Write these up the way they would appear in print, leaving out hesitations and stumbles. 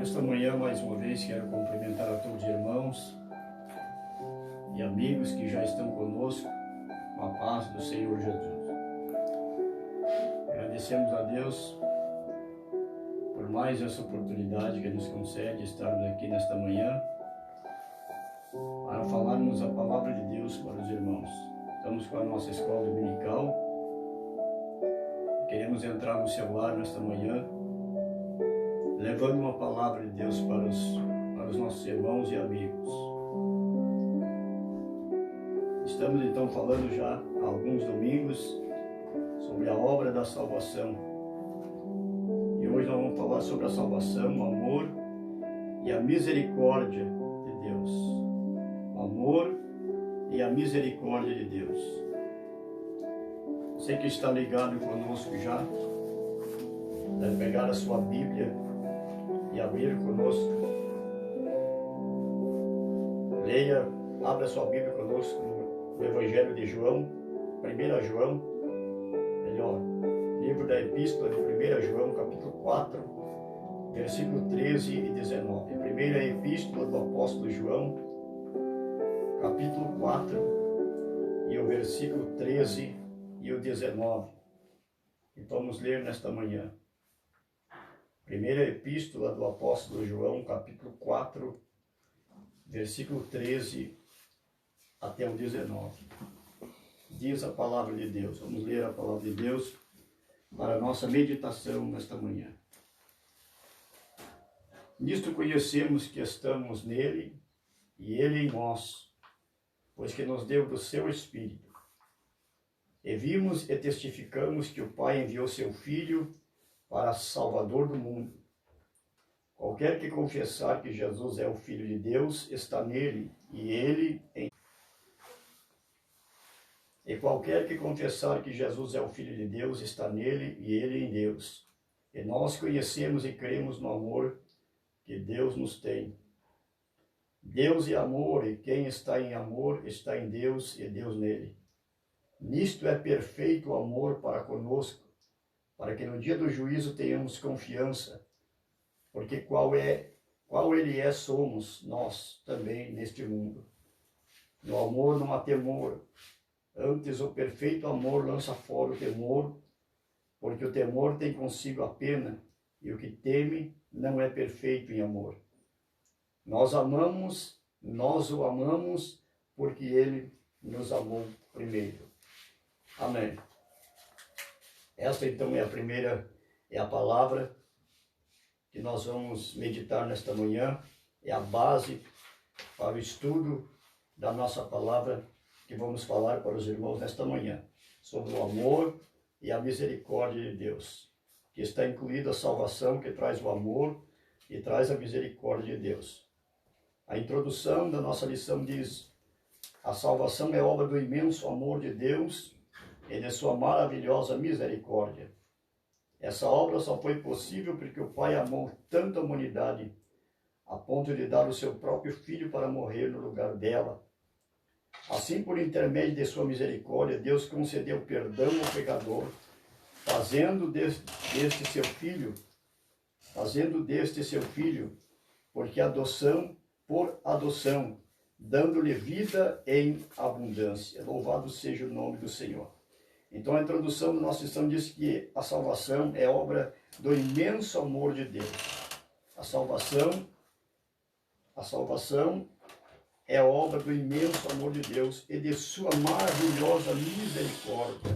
Nesta manhã, mais uma vez, quero cumprimentar a todos os irmãos e amigos que já estão conosco, com a paz do Senhor Jesus. Agradecemos a Deus por mais essa oportunidade que nos concede estarmos aqui nesta manhã para falarmos a palavra de Deus para os irmãos. Estamos com a nossa escola dominical. Queremos entrar no seu lar nesta manhã, levando uma palavra de Deus para os nossos irmãos e amigos. Estamos então falando já há alguns domingos sobre a obra da salvação. E hoje nós vamos falar sobre a salvação, o amor e a misericórdia de Deus. O amor e a misericórdia de Deus. Você que está ligado conosco já, deve pegar a sua Bíblia e abrir conosco. Leia, abra sua Bíblia conosco no Evangelho de João, 1 João, livro da Epístola de 1 João, capítulo 4, versículo 13 e 19. Primeira Epístola do Apóstolo João, capítulo 4, e o versículo 13 e o 19. E vamos ler nesta manhã. Primeira Epístola do Apóstolo João, capítulo 4, versículo 13 até o 19. Diz a palavra de Deus. Vamos ler a palavra de Deus para a nossa meditação nesta manhã. Nisto conhecemos que estamos nele e ele em nós, pois que nos deu do seu Espírito. E vimos e testificamos que o Pai enviou seu Filho para Salvador do mundo. Qualquer que confessar que Jesus é o Filho de Deus, está nele, e ele em... E qualquer que confessar que Jesus é o Filho de Deus, está nele, e ele em Deus. E nós conhecemos e cremos no amor que Deus nos tem. Deus é amor, e quem está em amor, está em Deus, e Deus nele. Nisto é perfeito o amor para conosco, para que no dia do juízo tenhamos confiança, porque qual ele é, somos nós também neste mundo. No amor não há temor, antes o perfeito amor lança fora o temor, porque o temor tem consigo a pena, e o que teme não é perfeito em amor. Nós o amamos, porque ele nos amou primeiro. Amém. Esta então é a palavra que nós vamos meditar nesta manhã, é a base para o estudo da nossa palavra que vamos falar para os irmãos nesta manhã, sobre o amor e a misericórdia de Deus, que está incluída a salvação que traz o amor e traz a misericórdia de Deus. A introdução da nossa lição diz: a salvação é obra do imenso amor de Deus e de sua maravilhosa misericórdia. Essa obra só foi possível porque o Pai amou tanto a humanidade, a ponto de dar o seu próprio Filho para morrer no lugar dela. Assim, por intermédio de sua misericórdia, Deus concedeu perdão ao pecador, fazendo deste seu Filho, por adoção, dando-lhe vida em abundância. Louvado seja o nome do Senhor. Então a introdução da nossa lição diz que a salvação é obra do imenso amor de Deus. A salvação é obra do imenso amor de Deus e de sua maravilhosa misericórdia.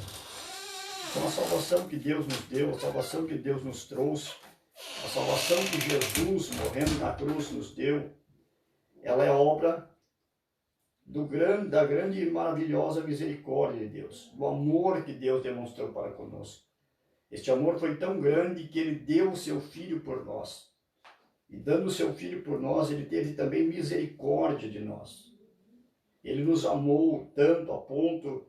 Então a salvação que Deus nos deu, a salvação que Deus nos trouxe, a salvação que Jesus, morrendo na cruz, nos deu, ela é obra da grande e maravilhosa misericórdia de Deus, do amor que Deus demonstrou para conosco. Este amor foi tão grande que ele deu o seu Filho por nós. E dando o seu Filho por nós, ele teve também misericórdia de nós. Ele nos amou tanto a ponto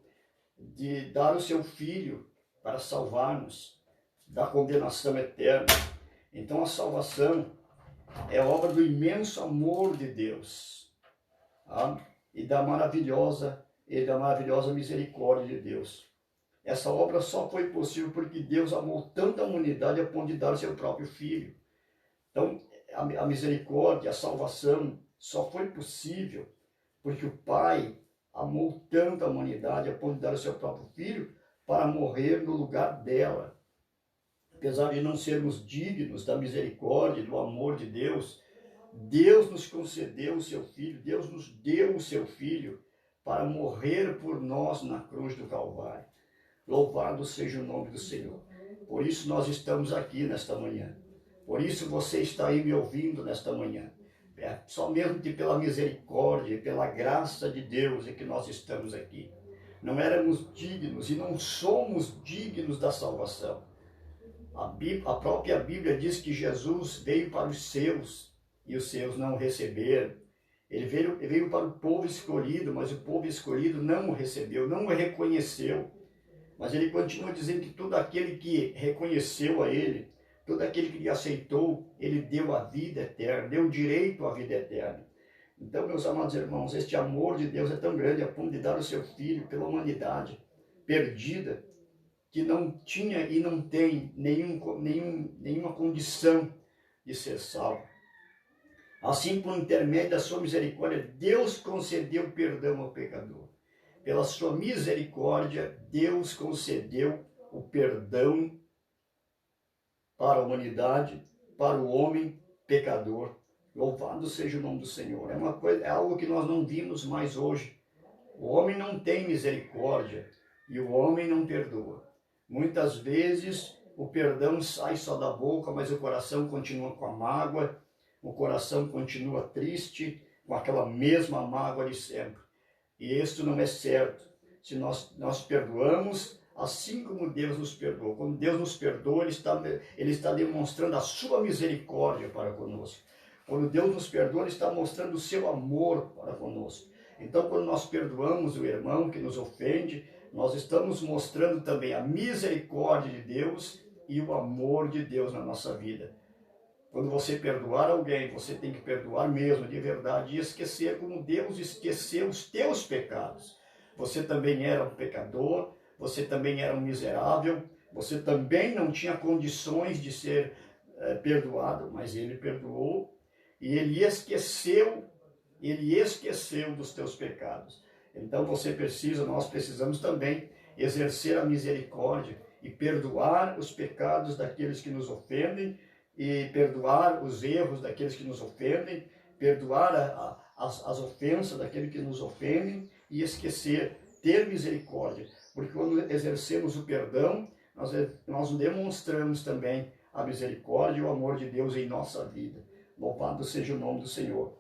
de dar o seu Filho para salvar-nos da condenação eterna. Então a salvação é obra do imenso amor de Deus. E da maravilhosa misericórdia de Deus. Essa obra só foi possível porque Deus amou tanta humanidade a ponto de dar o seu próprio Filho. Então, a misericórdia, a salvação só foi possível porque o Pai amou tanto a humanidade a ponto de dar o seu próprio Filho para morrer no lugar dela. Apesar de não sermos dignos da misericórdia e do amor de Deus, Deus nos concedeu o seu Filho, Deus nos deu o seu Filho para morrer por nós na cruz do Calvário. Louvado seja o nome do Senhor. Por isso nós estamos aqui nesta manhã. Por isso você está aí me ouvindo nesta manhã. É somente pela misericórdia e pela graça de Deus é que nós estamos aqui. Não éramos dignos e não somos dignos da salvação. A própria Bíblia diz que Jesus veio para os seus e os seus não o receberam. Ele veio para o povo escolhido, mas o povo escolhido não o recebeu, não o reconheceu. Mas ele continua dizendo que todo aquele que reconheceu a ele, todo aquele que lhe aceitou, ele deu a vida eterna, deu direito à vida eterna. Então, meus amados irmãos, este amor de Deus é tão grande a ponto de dar o seu Filho pela humanidade perdida, que não tinha e não tem nenhuma condição de ser salvo. Assim, por intermédio da sua misericórdia, Deus concedeu perdão ao pecador. Pela sua misericórdia, Deus concedeu o perdão para a humanidade, para o homem pecador. Louvado seja o nome do Senhor. É algo que nós não vimos mais hoje. O homem não tem misericórdia e o homem não perdoa. Muitas vezes o perdão sai só da boca, mas o coração continua com a mágoa, o coração continua triste, com aquela mesma mágoa de sempre. E isso não é certo. Se nós perdoamos, assim como Deus nos perdoou. Quando Deus nos perdoa, Ele está demonstrando a sua misericórdia para conosco. Quando Deus nos perdoa, Ele está mostrando o seu amor para conosco. Então, quando nós perdoamos o irmão que nos ofende, nós estamos mostrando também a misericórdia de Deus e o amor de Deus na nossa vida. Quando você perdoar alguém, você tem que perdoar mesmo, de verdade, e esquecer como Deus esqueceu os teus pecados. Você também era um pecador, você também era um miserável, você também não tinha condições de ser perdoado, mas Ele perdoou e Ele esqueceu dos teus pecados. Então nós precisamos também exercer a misericórdia e perdoar os pecados daqueles que nos ofendem, e perdoar os erros daqueles que nos ofendem, perdoar as ofensas daqueles que nos ofendem e esquecer, ter misericórdia. Porque quando exercemos o perdão, nós demonstramos também a misericórdia e o amor de Deus em nossa vida. Louvado seja o nome do Senhor.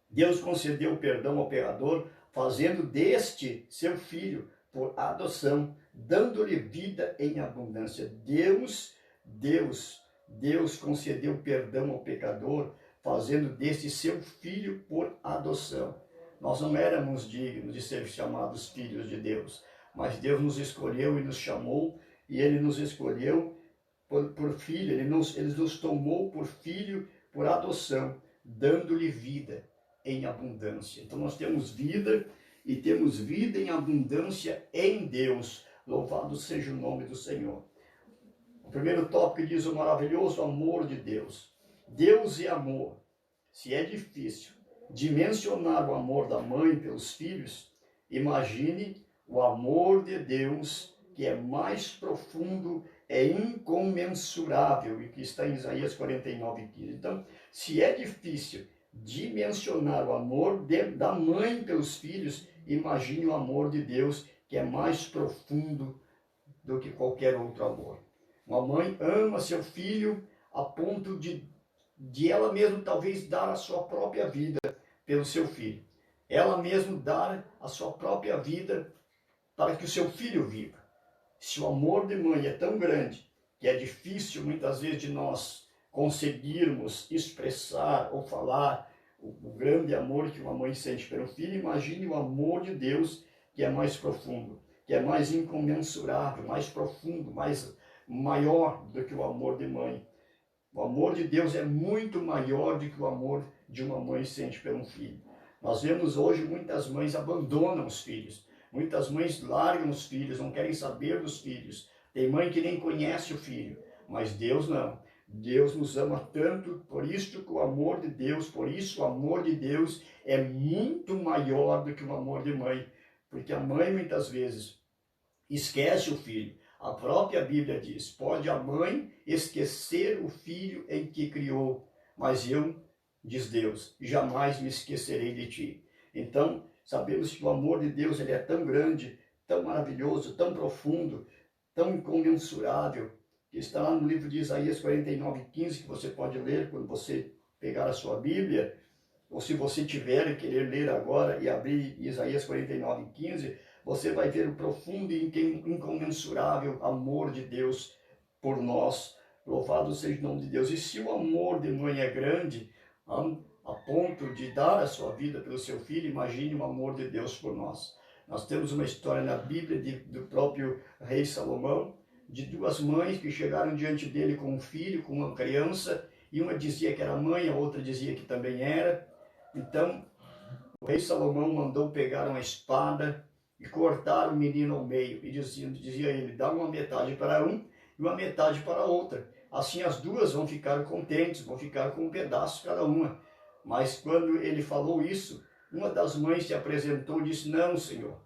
Deus concedeu o perdão ao pecador, fazendo deste seu filho por adoção, dando-lhe vida em abundância. Deus concedeu perdão ao pecador, fazendo deste seu filho por adoção. Nós não éramos dignos de ser chamados filhos de Deus, mas Deus nos escolheu e nos chamou, e Ele nos escolheu por filho, Ele nos tomou por filho, por adoção, dando-lhe vida em abundância. Então nós temos vida, e temos vida em abundância em Deus. Louvado seja o nome do Senhor. O primeiro tópico diz o maravilhoso amor de Deus. Deus é amor. Se é difícil dimensionar o amor da mãe pelos filhos, imagine o amor de Deus, que é mais profundo, é incomensurável, e que está em Isaías 49:15. Então, se é difícil dimensionar o amor da mãe pelos filhos, imagine o amor de Deus, que é mais profundo do que qualquer outro amor. Uma mãe ama seu filho a ponto de ela mesma talvez dar a sua própria vida pelo seu filho. Ela mesma dar a sua própria vida para que o seu filho viva. Se o amor de mãe é tão grande que é difícil muitas vezes de nós conseguirmos expressar ou falar o grande amor que uma mãe sente pelo filho, imagine o amor de Deus, que é mais profundo, que é mais incomensurável, mais profundo, maior do que o amor de mãe. O amor de Deus é muito maior do que o amor de uma mãe sente pelo filho. Nós vemos hoje muitas mães abandonam os filhos, muitas mães largam os filhos, não querem saber dos filhos. Tem mãe que nem conhece o filho, mas Deus não. Deus nos ama tanto, por isso que o amor de Deus, por isso o amor de Deus é muito maior do que o amor de mãe. Porque a mãe muitas vezes esquece o filho. A própria Bíblia diz, pode a mãe esquecer o filho em que criou, mas eu, diz Deus, jamais me esquecerei de ti. Então, sabemos que o amor de Deus ele é tão grande, tão maravilhoso, tão profundo, tão incomensurável, que está lá no livro de Isaías 49:15, que você pode ler quando você pegar a sua Bíblia, ou se você tiver e querer ler agora e abrir Isaías 49:15, você vai ver o profundo e incomensurável amor de Deus por nós. Louvado seja o nome de Deus. E se o amor de mãe é grande, a ponto de dar a sua vida pelo seu filho, imagine o amor de Deus por nós. Nós temos uma história na Bíblia do próprio rei Salomão, de duas mães que chegaram diante dele com um filho, com uma criança, e uma dizia que era mãe, a outra dizia que também era. Então, o rei Salomão mandou pegar uma espada e cortar o menino ao meio, e dizia ele, dá uma metade para um e uma metade para a outra. Assim as duas vão ficar contentes, vão ficar com um pedaço cada uma. Mas quando ele falou isso, uma das mães se apresentou e disse, não, Senhor,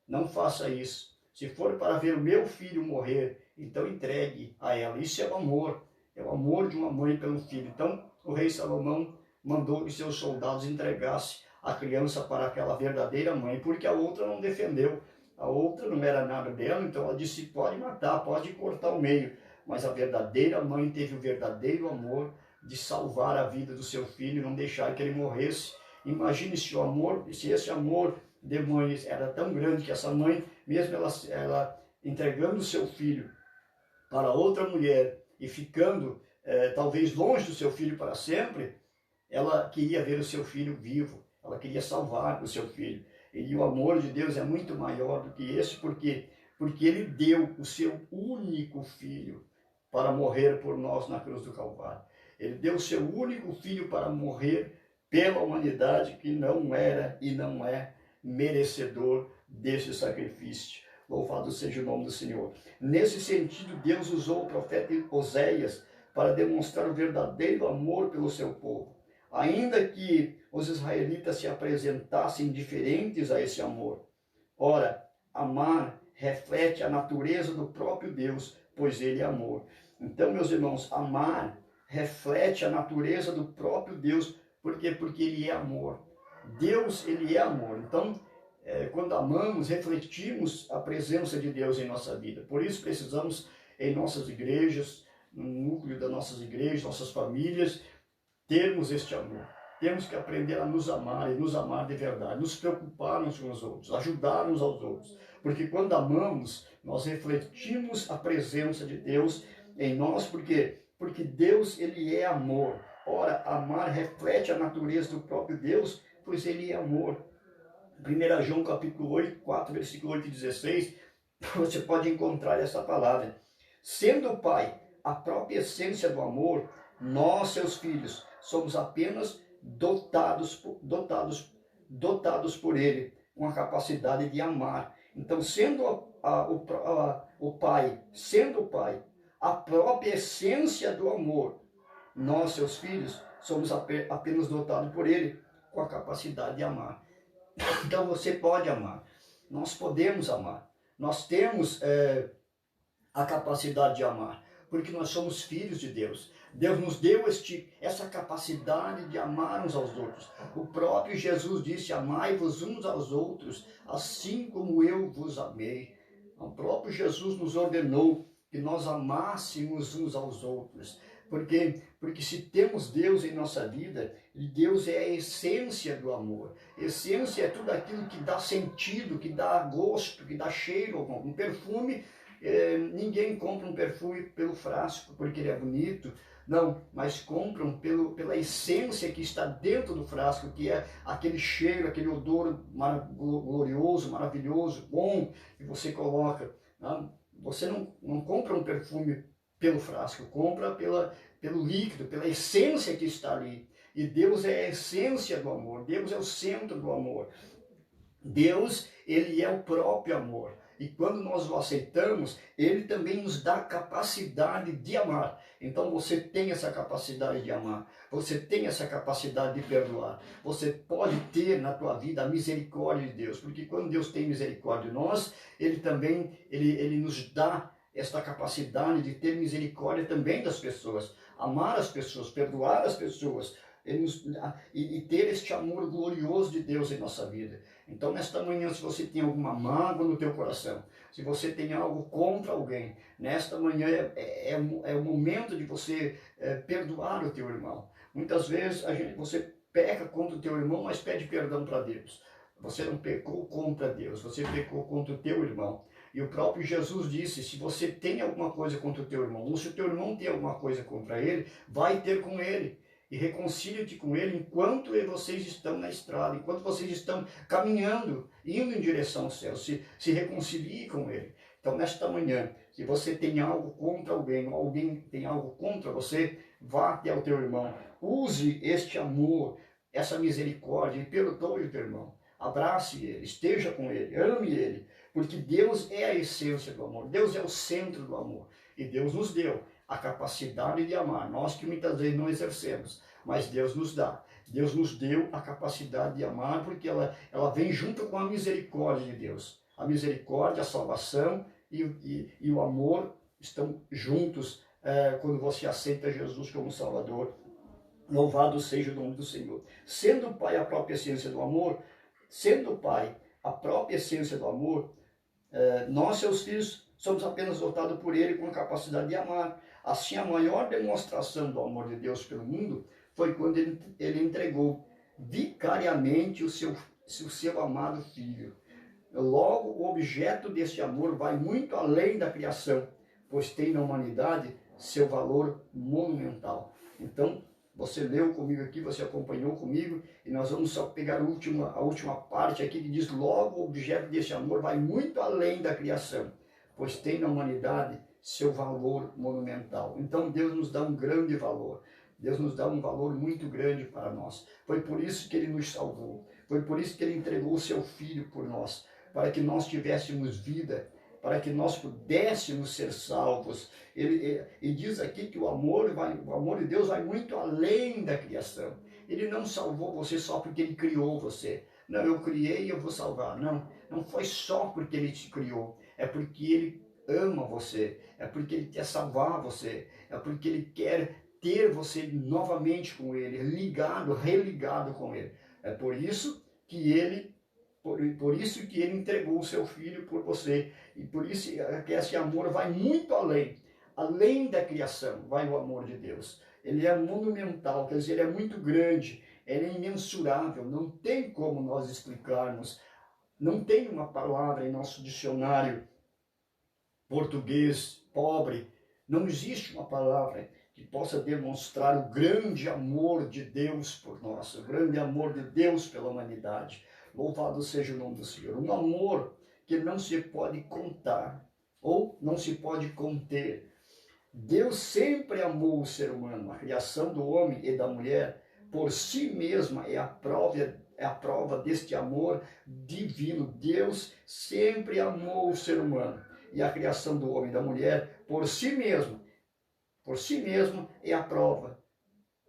não faça isso. Se for para ver o meu filho morrer, então entregue a ela. Isso é o amor de uma mãe pelo filho. Então o rei Salomão mandou que seus soldados entregassem a criança para aquela verdadeira mãe, porque a outra não defendeu. A outra não era nada dela, então ela disse, pode matar, pode cortar o meio. Mas a verdadeira mãe teve o verdadeiro amor de salvar a vida do seu filho e não deixar que ele morresse. Imagine se o amor, se esse amor de mãe era tão grande que essa mãe, mesmo ela entregando o seu filho para outra mulher e ficando talvez longe do seu filho para sempre, ela queria ver o seu filho vivo, ela queria salvar o seu filho. E o amor de Deus é muito maior do que esse, porque ele deu o seu único filho para morrer por nós na cruz do Calvário. Ele deu o seu único filho para morrer pela humanidade que não era e não é merecedor desse sacrifício. Louvado seja o nome do Senhor. Nesse sentido, Deus usou o profeta Oséias para demonstrar o verdadeiro amor pelo seu povo. Ainda que os israelitas se apresentassem diferentes a esse amor. Ora, amar reflete a natureza do próprio Deus, pois ele é amor. Então, meus irmãos, amar reflete a natureza do próprio Deus, porque ele é amor. Deus, ele é amor. Então, quando amamos, refletimos a presença de Deus em nossa vida. Por isso precisamos, em nossas igrejas, no núcleo das nossas igrejas, nossas famílias, termos este amor. Temos que aprender a nos amar e nos amar de verdade, nos preocupar uns com os outros, ajudar uns aos outros. Porque quando amamos, nós refletimos a presença de Deus em nós, porque Deus, ele é amor. Ora, amar reflete a natureza do próprio Deus, pois ele é amor. 1 João capítulo 8, 4, versículo 8 e 16, você pode encontrar essa palavra. Sendo o Pai a própria essência do amor, nós, seus filhos, somos apenas dotados por ele, com a capacidade de amar. Então, sendo o Pai, a própria essência do amor, nós, seus filhos, somos apenas dotados por ele, com a capacidade de amar. Então você pode amar, nós podemos amar, nós temos a capacidade de amar, porque nós somos filhos de Deus. Deus nos deu essa capacidade de amar uns aos outros. O próprio Jesus disse, amai-vos uns aos outros, assim como eu vos amei. O próprio Jesus nos ordenou que nós amássemos uns aos outros. Porque se temos Deus em nossa vida, Deus é a essência do amor. Essência é tudo aquilo que dá sentido, que dá gosto, que dá cheiro. Um perfume, ninguém compra um perfume pelo frasco, porque ele é bonito. Não, mas compram pela essência que está dentro do frasco, que é aquele cheiro, aquele odor glorioso, maravilhoso, bom, que você coloca. Não? Você não compra um perfume pelo frasco, compra pelo líquido, pela essência que está ali. E Deus é a essência do amor, Deus é o centro do amor. Deus, ele é o próprio amor. E quando nós o aceitamos, ele também nos dá a capacidade de amar. Então você tem essa capacidade de amar, você tem essa capacidade de perdoar. Você pode ter na tua vida a misericórdia de Deus, porque quando Deus tem misericórdia de nós, ele também ele nos dá esta capacidade de ter misericórdia também das pessoas, amar as pessoas, perdoar as pessoas, e ter este amor glorioso de Deus em nossa vida. Então, nesta manhã, se você tem alguma mágoa no teu coração, se você tem algo contra alguém, nesta manhã é o momento de você perdoar o teu irmão. Muitas vezes você peca contra o teu irmão, mas pede perdão para Deus. Você não pecou contra Deus, você pecou contra o teu irmão. E o próprio Jesus disse, se você tem alguma coisa contra o teu irmão, ou se o teu irmão tem alguma coisa contra ele, vai ter com ele. E reconcilie-te com ele enquanto vocês estão na estrada, enquanto vocês estão caminhando, indo em direção ao céu. Se reconcilie com ele. Então, nesta manhã, se você tem algo contra alguém, ou alguém tem algo contra você, vá até o teu irmão. Use este amor, essa misericórdia e perdoe o teu irmão. Abrace ele, esteja com ele, ame ele. Porque Deus é a essência do amor, Deus é o centro do amor. E Deus nos deu a capacidade de amar, nós que muitas vezes não exercemos, mas Deus nos dá. Deus nos deu a capacidade de amar, porque ela vem junto com a misericórdia de Deus. A misericórdia, a salvação e o amor estão juntos quando você aceita Jesus como Salvador. Louvado seja o nome do Senhor. Sendo o Pai a própria essência do amor, sendo o Pai a própria essência do amor, nós, seus filhos, somos apenas dotados por Ele com a capacidade de amar. Assim, a maior demonstração do amor de Deus pelo mundo foi quando ele entregou vicariamente o seu amado Filho. Logo, o objeto desse amor vai muito além da criação, pois tem na humanidade seu valor monumental. Então, você leu comigo aqui, você acompanhou comigo, e nós vamos só pegar a última parte aqui que diz: logo, o objeto desse amor vai muito além da criação, pois tem na humanidade seu valor monumental. Então Deus nos dá um grande valor. Deus nos dá um valor muito grande para nós. Foi por isso que Ele nos salvou. Foi por isso que Ele entregou o seu Filho por nós, para que nós tivéssemos vida, para que nós pudéssemos ser salvos. E diz aqui que o amor de Deus vai muito além da criação. Ele não salvou você só porque Ele criou você. Não, eu criei e eu vou salvar. Não, não foi só porque Ele te criou. É porque Ele ama você, é porque Ele quer salvar você, é porque Ele quer ter você novamente com Ele, religado com Ele. É por isso que Ele entregou o seu Filho por você, e por isso que esse amor vai muito além da criação, vai o amor de Deus. Ele é monumental, quer dizer, ele é muito grande, ele é imensurável, não tem como nós explicarmos, não tem uma palavra em nosso dicionário português pobre, não existe uma palavra que possa demonstrar o grande amor de Deus por nós, o grande amor de Deus pela humanidade. Louvado seja o nome do Senhor. Um amor que não se pode contar ou não se pode conter. Deus sempre amou o ser humano. A criação do homem e da mulher por si mesma é a prova deste amor divino. Deus sempre amou o ser humano. E a criação do homem e da mulher por si mesmo é a prova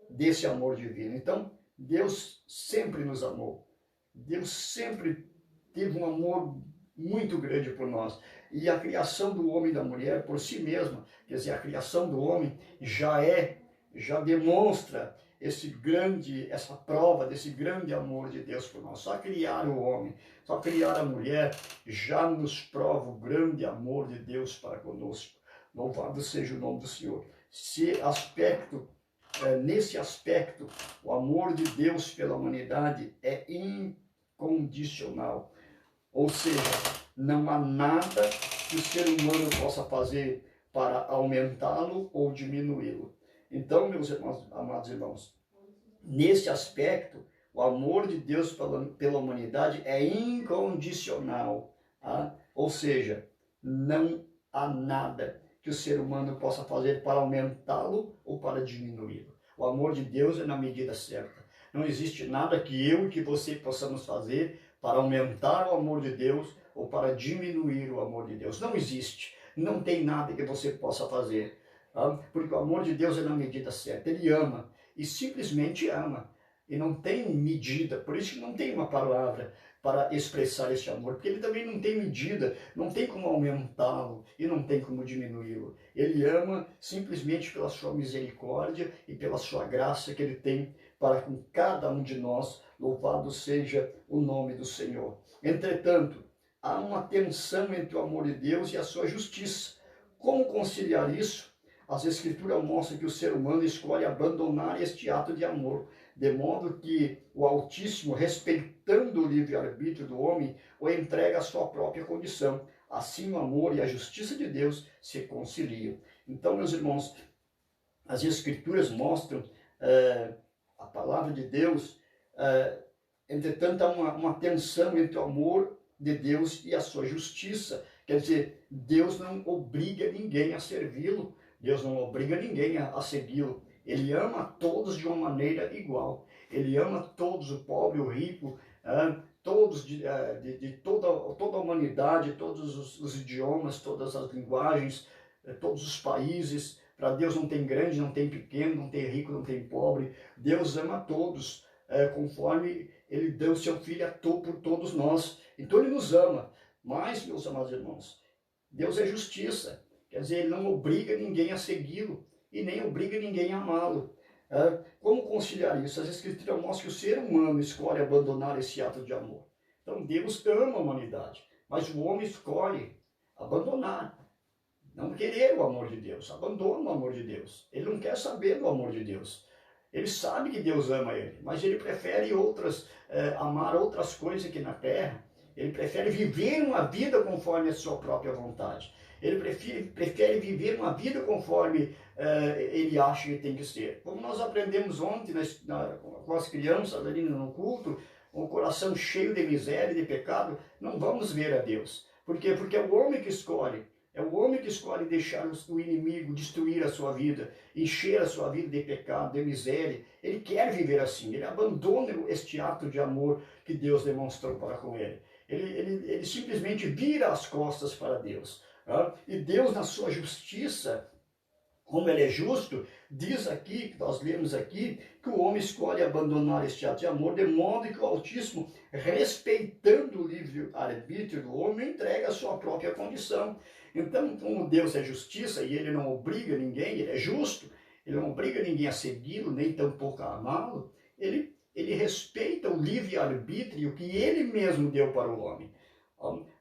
desse amor divino. Então, Deus sempre nos amou. Deus sempre teve um amor muito grande por nós. E a criação do homem e da mulher por si mesma, quer dizer, a criação do homem já demonstra essa prova desse grande amor de Deus por nós. Só criar o homem, só criar a mulher já nos prova o grande amor de Deus para conosco. Louvado seja o nome do Senhor. Nesse aspecto, o amor de Deus pela humanidade é incondicional. Ou seja, não há nada que o ser humano possa fazer para aumentá-lo ou diminuí-lo. Então, meus amados irmãos, nesse aspecto, o amor de Deus pela humanidade é incondicional. Tá? Ou seja, não há nada que o ser humano possa fazer para aumentá-lo ou para diminuí-lo. O amor de Deus é na medida certa. Não existe nada que eu e que você possamos fazer para aumentar o amor de Deus ou para diminuir o amor de Deus. Não existe. Não tem nada que você possa fazer. Porque o amor de Deus é na medida certa. Ele ama e simplesmente ama. E não tem medida. Por isso que não tem uma palavra para expressar este amor. Porque ele também não tem medida. Não tem como aumentá-lo e não tem como diminuí-lo. Ele ama simplesmente pela sua misericórdia e pela sua graça que ele tem para com cada um de nós. Louvado seja o nome do Senhor. Entretanto, há uma tensão entre o amor de Deus e a sua justiça. Como conciliar isso? As Escrituras mostram que o ser humano escolhe abandonar este ato de amor, de modo que o Altíssimo, respeitando o livre-arbítrio do homem, o entrega à sua própria condição. Assim o amor e a justiça de Deus se conciliam. Então, meus irmãos, as Escrituras mostram a palavra de Deus, entretanto, há uma tensão entre o amor de Deus e a sua justiça. Quer dizer, Deus não obriga ninguém a servi-lo, Deus não obriga ninguém a segui-lo. Ele ama todos de uma maneira igual. Ele ama todos, o pobre, o rico, todos de toda a humanidade, todos os idiomas, todas as linguagens, todos os países. Para Deus não tem grande, não tem pequeno, não tem rico, não tem pobre. Deus ama todos, conforme ele deu seu filho por todos nós. Então ele nos ama. Mas, meus amados irmãos, Deus é justiça. Quer dizer, ele não obriga ninguém a segui-lo e nem obriga ninguém a amá-lo. Como conciliar isso? As Escrituras mostram que o ser humano escolhe abandonar esse ato de amor. Então Deus ama a humanidade, mas o homem escolhe abandonar, não querer o amor de Deus, abandona o amor de Deus. Ele não quer saber do amor de Deus. Ele sabe que Deus ama ele, mas ele prefere amar outras coisas aqui na terra. Ele prefere viver uma vida conforme a sua própria vontade. Ele prefere viver uma vida conforme ele acha que tem que ser. Como nós aprendemos ontem com as crianças ali no culto, com o coração cheio de miséria e de pecado, não vamos ver a Deus. Por quê? Porque é o homem que escolhe. É o homem que escolhe deixar o inimigo destruir a sua vida, encher a sua vida de pecado, de miséria. Ele quer viver assim. Ele abandona este ato de amor que Deus demonstrou para com ele. Ele simplesmente vira as costas para Deus. E Deus, na sua justiça, como ele é justo, diz aqui, que nós lemos aqui, que o homem escolhe abandonar este ato de amor, de modo que o Altíssimo, respeitando o livre-arbítrio do homem, entrega a sua própria condição. Então, como Deus é justiça e ele não obriga ninguém, ele é justo, ele não obriga ninguém a segui-lo, nem tampouco a amá-lo, ele respeita o livre-arbítrio que ele mesmo deu para o homem.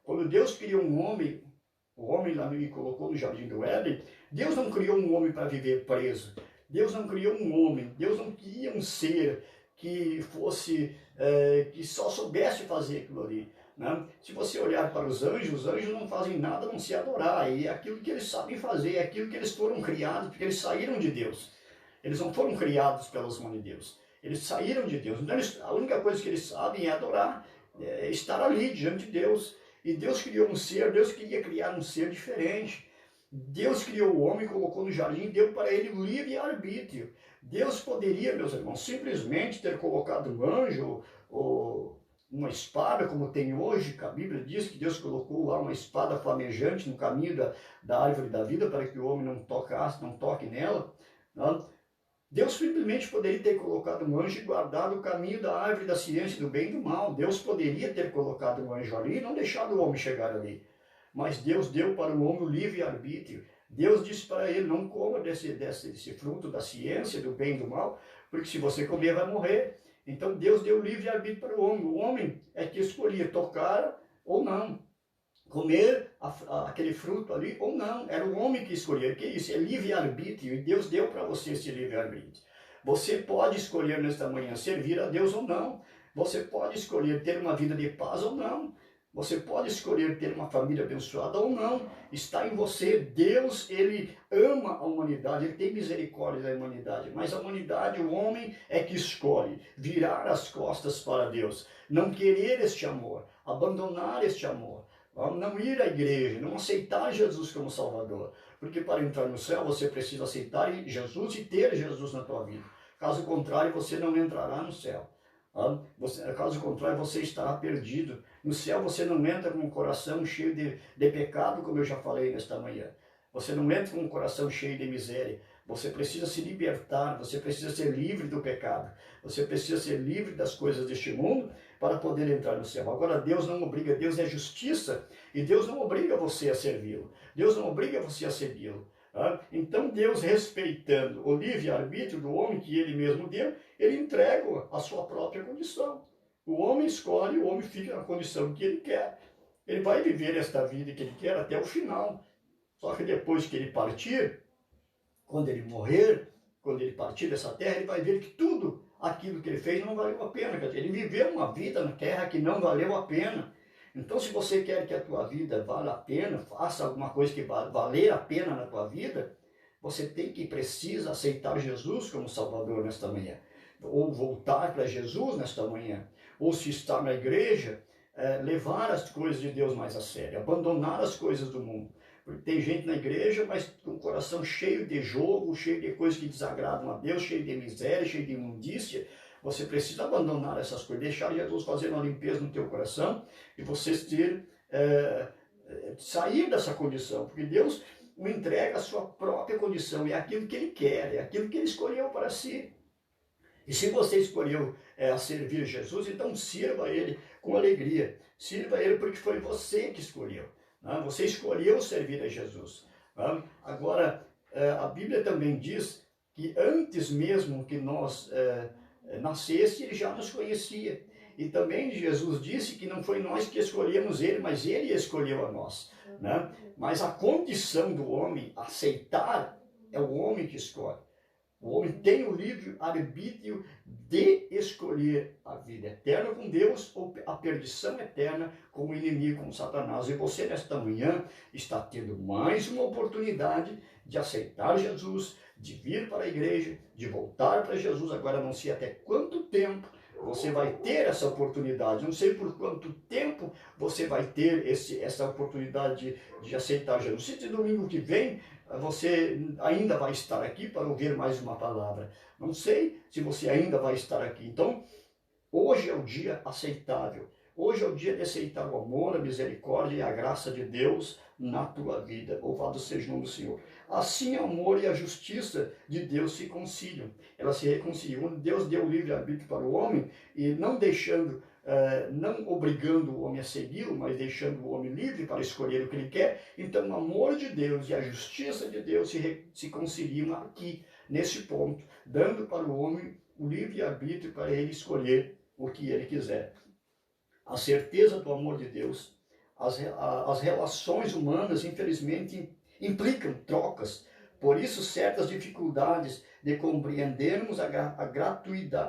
Quando Deus criou um homem, o homem lá me colocou no jardim do Éden, Deus não criou um homem para viver preso. Deus não criou um homem. Deus não queria um ser que fosse, que só soubesse fazer aquilo ali. Né? Se você olhar para os anjos não fazem nada a não se adorar. E é aquilo que eles sabem fazer, é aquilo que eles foram criados, porque eles saíram de Deus. Eles não foram criados pelas mãos de Deus. Eles saíram de Deus. Então, a única coisa que eles sabem é adorar, é estar ali diante de Deus. E Deus criou um ser, Deus queria criar um ser diferente. Deus criou o homem, colocou no jardim, deu para ele o livre-arbítrio. Deus poderia, meus irmãos, simplesmente ter colocado um anjo ou uma espada, como tem hoje, que a Bíblia diz que Deus colocou lá uma espada flamejante no caminho da árvore da vida, para que o homem não toque nela. Não? Deus simplesmente poderia ter colocado um anjo e guardado o caminho da árvore da ciência do bem e do mal. Deus poderia ter colocado um anjo ali e não deixado o homem chegar ali. Mas Deus deu para o homem o livre-arbítrio. Deus disse para ele, não coma desse fruto da ciência do bem e do mal, porque se você comer vai morrer. Então Deus deu o livre-arbítrio para o homem. O homem é que escolhia tocar ou não, comer aquele fruto ali ou não. Era o homem que escolhia. Que isso? É livre-arbítrio. E Deus deu para você esse livre-arbítrio. Você pode escolher nesta manhã servir a Deus ou não. Você pode escolher ter uma vida de paz ou não. Você pode escolher ter uma família abençoada ou não. Está em você. Deus, ele ama a humanidade. Ele tem misericórdia da humanidade. Mas a humanidade, o homem é que escolhe virar as costas para Deus. Não querer este amor. Abandonar este amor. Não ir à igreja, não aceitar Jesus como Salvador. Porque para entrar no céu você precisa aceitar Jesus e ter Jesus na tua vida. Caso contrário, você não entrará no céu. Caso contrário, você estará perdido. No céu você não entra com um coração cheio de pecado, como eu já falei nesta manhã. Você não entra com um coração cheio de miséria. Você precisa se libertar, você precisa ser livre do pecado. Você precisa ser livre das coisas deste mundo para poder entrar no céu. Agora, Deus não obriga, Deus é justiça e Deus não obriga você a servi-lo. Deus não obriga você a segui-lo. Então, Deus, respeitando o livre-arbítrio do homem que ele mesmo deu, ele entrega a sua própria condição. O homem escolhe, o homem fica na condição que ele quer. Ele vai viver esta vida que ele quer até o final. Só que depois que ele partir, quando ele morrer, quando ele partir dessa terra, ele vai ver que tudo aquilo que ele fez não valeu a pena. Quer dizer, ele viveu uma vida na terra que não valeu a pena. Então, se você quer que a tua vida valha a pena, faça alguma coisa que valer a pena na tua vida, você tem que precisa aceitar Jesus como Salvador nesta manhã. Ou voltar para Jesus nesta manhã. Ou se está na igreja, levar as coisas de Deus mais a sério. Abandonar as coisas do mundo. Porque tem gente na igreja, mas com o coração cheio de jogo, cheio de coisas que desagradam a Deus, cheio de miséria, cheio de imundícia. Você precisa abandonar essas coisas, deixar Jesus fazer uma limpeza no teu coração e você sair dessa condição, porque Deus o entrega a sua própria condição, é aquilo que Ele quer, é aquilo que Ele escolheu para si. E se você escolheu servir Jesus, então sirva a Ele com alegria, sirva a Ele porque foi você que escolheu. Você escolheu servir a Jesus. Agora, a Bíblia também diz que antes mesmo que nós nascesse, Ele já nos conhecia. E também Jesus disse que não foi nós que escolhemos Ele, mas Ele escolheu a nós. Mas a condição do homem aceitar é o homem que escolhe. O homem tem o livre arbítrio de escolher a vida eterna com Deus ou a perdição eterna com o inimigo, com Satanás. E você, nesta manhã, está tendo mais uma oportunidade de aceitar Jesus, de vir para a igreja, de voltar para Jesus. Agora, não sei até quanto tempo você vai ter essa oportunidade. Não sei por quanto tempo você vai ter essa oportunidade de aceitar Jesus. Se domingo que vem você ainda vai estar aqui para ouvir mais uma palavra. Não sei se você ainda vai estar aqui. Então, hoje é o dia aceitável. Hoje é o dia de aceitar o amor, a misericórdia e a graça de Deus na tua vida. Louvado seja o nome do Senhor. Assim, o amor e a justiça de Deus se conciliam. Elas se reconciliam. Deus deu o livre-arbítrio para o homem e não deixando, não obrigando o homem a segui-lo, mas deixando o homem livre para escolher o que ele quer. Então, o amor de Deus e a justiça de Deus se conciliam aqui, nesse ponto, dando para o homem o livre-arbítrio para ele escolher o que ele quiser. A certeza do amor de Deus, as relações humanas, infelizmente, implicam trocas. Por isso, certas dificuldades de compreendermos a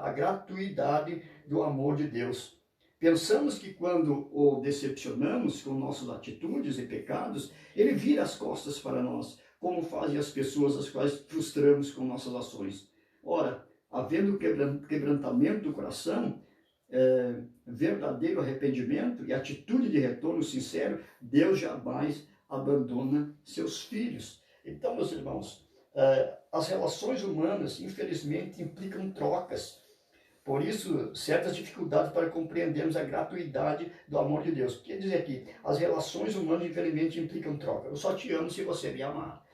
gratuidade do amor de Deus. Pensamos que quando o decepcionamos com nossas atitudes e pecados, ele vira as costas para nós, como fazem as pessoas as quais frustramos com nossas ações. Ora, havendo quebrantamento do coração, verdadeiro arrependimento e atitude de retorno sincero, Deus jamais abandona seus filhos. Então, meus irmãos, as relações humanas, infelizmente, implicam trocas. Por isso, certas dificuldades para compreendermos a gratuidade do amor de Deus. Quer dizer aqui, as relações humanas, infelizmente, implicam troca. Eu só te amo se você me amar.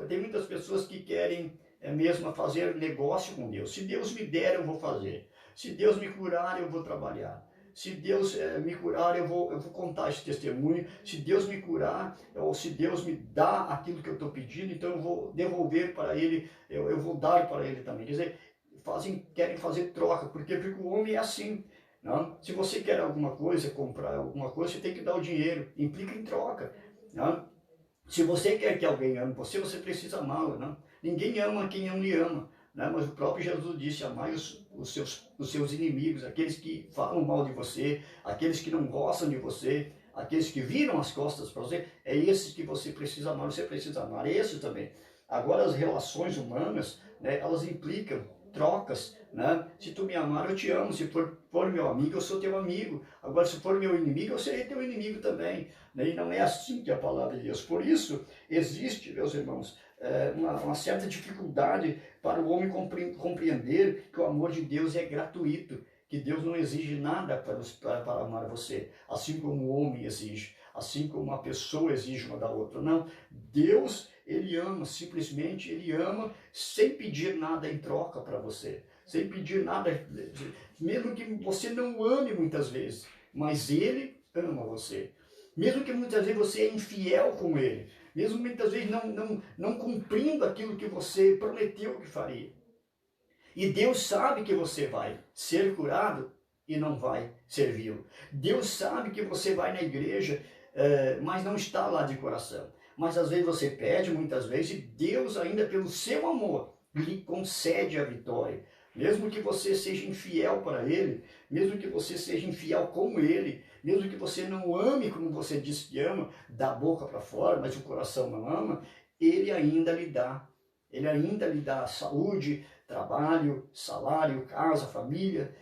Tem muitas pessoas que querem mesmo fazer negócio com Deus. Se Deus me der, eu vou fazer. Se Deus me curar, eu vou trabalhar. Se Deus me curar, eu vou contar esse testemunho. Se Deus me curar, ou se Deus me dá aquilo que eu estou pedindo, então eu vou devolver para Ele, eu vou dar para Ele também. Quer dizer, querem fazer troca, porque o homem é assim. Não? Se você quer alguma coisa, comprar alguma coisa, você tem que dar o dinheiro, implica em troca. Não? Se você quer que alguém ame você, você precisa amá-lo. Não? Ninguém ama quem não lhe ama. Né? Mas o próprio Jesus disse, amai os seus inimigos, aqueles que falam mal de você, aqueles que não gostam de você, aqueles que viram as costas para você, é esses que você precisa amar, você precisa amar esses também. Agora as relações humanas, né, elas implicam trocas, né? Se tu me amar, eu te amo, se for meu amigo, eu sou teu amigo. Agora, se for meu inimigo, eu serei teu inimigo também. Né? E não é assim que é a palavra de Deus. Por isso, existe, meus irmãos, uma certa dificuldade para o homem compreender que o amor de Deus é gratuito, que Deus não exige nada para amar você, assim como o homem exige, assim como uma pessoa exige uma da outra. Não, Deus, ele ama, simplesmente ele ama sem pedir nada em troca para você, sem pedir nada, mesmo que você não ame muitas vezes, mas ele ama você. Mesmo que muitas vezes você é infiel com ele, mesmo muitas vezes não cumprindo aquilo que você prometeu que faria. E Deus sabe que você vai ser curado e não vai servi-lo. Deus sabe que você vai na igreja, mas não está lá de coração. Mas às vezes você pede, muitas vezes, e Deus ainda pelo seu amor lhe concede a vitória. Mesmo que você seja infiel para Ele, mesmo que você seja infiel com Ele, mesmo que você não ame como você diz que ama, da boca para fora, mas o coração não ama, Ele ainda lhe dá. Ele ainda lhe dá saúde, trabalho, salário, casa, família.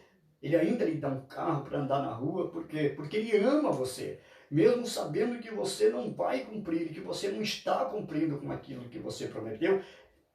Ele ainda lhe dá um carro para andar na rua, porque Ele ama você. Mesmo sabendo que você não vai cumprir, que você não está cumprindo com aquilo que você prometeu,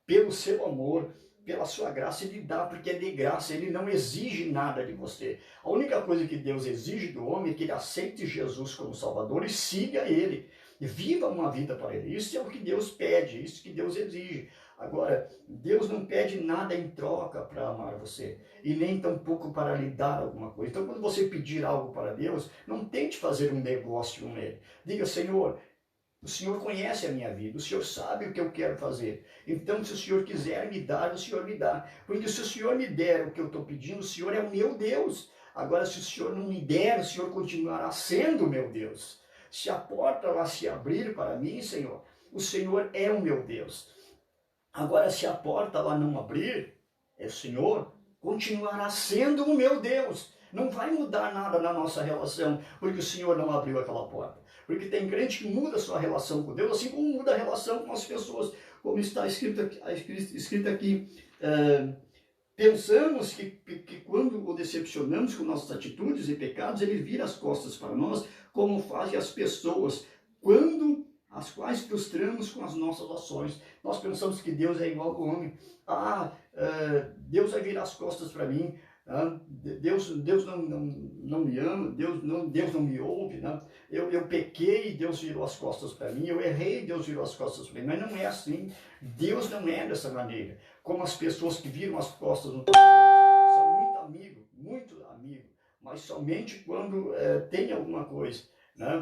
pelo seu amor, pela sua graça, Ele dá, porque é de graça, Ele não exige nada de você. A única coisa que Deus exige do homem é que ele aceite Jesus como Salvador e siga Ele. E viva uma vida para Ele. Isso é o que Deus pede, isso que Deus exige. Agora, Deus não pede nada em troca para amar você, e nem tampouco para lhe dar alguma coisa. Então, quando você pedir algo para Deus, não tente fazer um negócio com Ele. Diga, Senhor, o Senhor conhece a minha vida, o Senhor sabe o que eu quero fazer. Então, se o Senhor quiser me dar, o Senhor me dá. Porque se o Senhor me der o que eu estou pedindo, o Senhor é o meu Deus. Agora, se o Senhor não me der, o Senhor continuará sendo o meu Deus. Se a porta lá se abrir para mim, Senhor, o Senhor é o meu Deus. Agora, se a porta lá não abrir, o Senhor continuará sendo o meu Deus. Não vai mudar nada na nossa relação, porque o Senhor não abriu aquela porta. Porque tem crente que muda a sua relação com Deus, assim como muda a relação com as pessoas, como está escrito aqui. Pensamos que quando o decepcionamos com nossas atitudes e pecados, ele vira as costas para nós, como fazem as pessoas, as quais frustramos com as nossas ações. Nós pensamos que Deus é igual ao homem. Deus vai virar as costas para mim. Deus não me ama, Deus não me ouve. Eu pequei e Deus virou as costas para mim. Eu errei e Deus virou as costas para mim. Mas não é assim. Deus não é dessa maneira. Como as pessoas que viram as costas no são muito amigo, mas somente quando tem alguma coisa,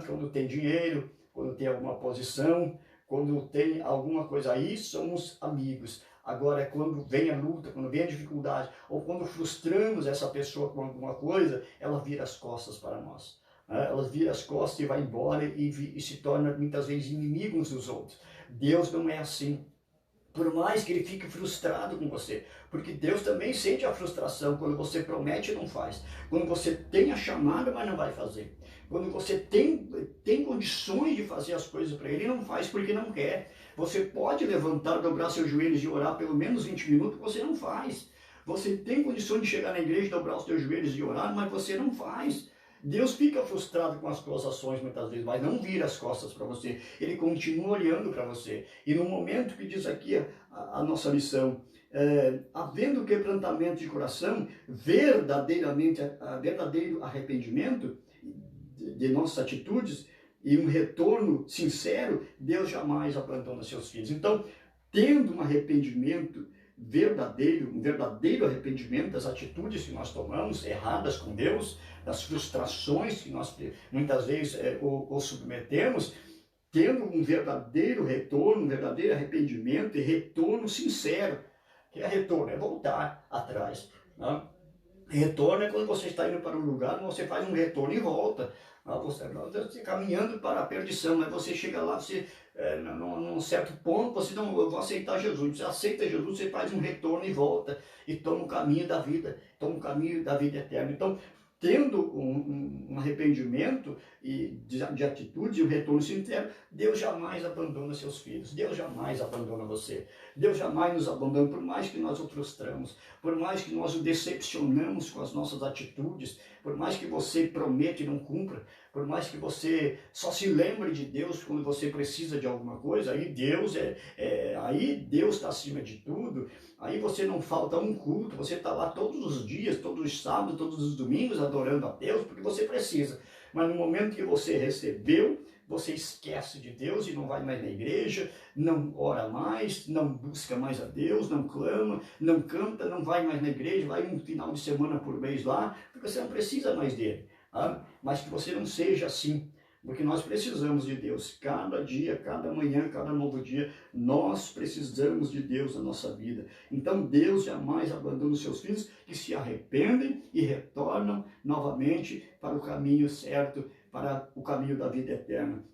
quando tem dinheiro, quando tem alguma posição, quando tem alguma coisa, aí somos amigos. Agora, quando vem a luta, quando vem a dificuldade, ou quando frustramos essa pessoa com alguma coisa, ela vira as costas para nós. Ela vira as costas e vai embora e se torna muitas vezes inimigos dos outros. Deus não é assim. Por mais que ele fique frustrado com você, porque Deus também sente a frustração quando você promete e não faz, quando você tem a chamada, mas não vai fazer, quando você tem condições de fazer as coisas para ele e não faz porque não quer. Você pode levantar, dobrar seus joelhos e orar pelo menos 20 minutos, você não faz. Você tem condições de chegar na igreja, dobrar os seus joelhos e orar, mas você não faz. Deus fica frustrado com as suas ações muitas vezes, mas não vira as costas para você. Ele continua olhando para você. E no momento que diz aqui a nossa lição, havendo quebrantamento de coração, verdadeiro arrependimento de nossas atitudes e um retorno sincero, Deus jamais abandona seus filhos. Então, tendo um arrependimento verdadeiro, um verdadeiro arrependimento das atitudes que nós tomamos erradas com Deus, das frustrações que nós muitas vezes o submetemos, tendo um verdadeiro retorno, um verdadeiro arrependimento e retorno sincero. Que é retorno? É voltar atrás. Retorno é quando você está indo para um lugar, você faz um retorno e volta. Você está caminhando para a perdição, mas você chega lá, num certo ponto, você não, eu vou aceitar Jesus. Você aceita Jesus, você faz um retorno e volta, e toma o caminho da vida, eterna. Então, tendo um arrependimento de atitude e um retorno sincero, Deus jamais abandona seus filhos, Deus jamais abandona você. Deus jamais nos abandona, por mais que nós o frustramos, por mais que nós o decepcionamos com as nossas atitudes, por mais que você prometa e não cumpra, por mais que você só se lembre de Deus quando você precisa de alguma coisa, aí Deus aí Deus está acima de tudo, aí você não falta um culto, você está lá todos os dias, todos os sábados, todos os domingos adorando a Deus, porque você precisa. Mas no momento que você recebeu, você esquece de Deus e não vai mais na igreja, não ora mais, não busca mais a Deus, não clama, não canta, não vai mais na igreja, vai um final de semana por mês lá, porque você não precisa mais dele. Tá? Mas que você não seja assim, porque nós precisamos de Deus. Cada dia, cada manhã, cada novo dia, nós precisamos de Deus na nossa vida. Então Deus jamais abandona os seus filhos que se arrependem e retornam novamente para o caminho certo, para o caminho da vida eterna.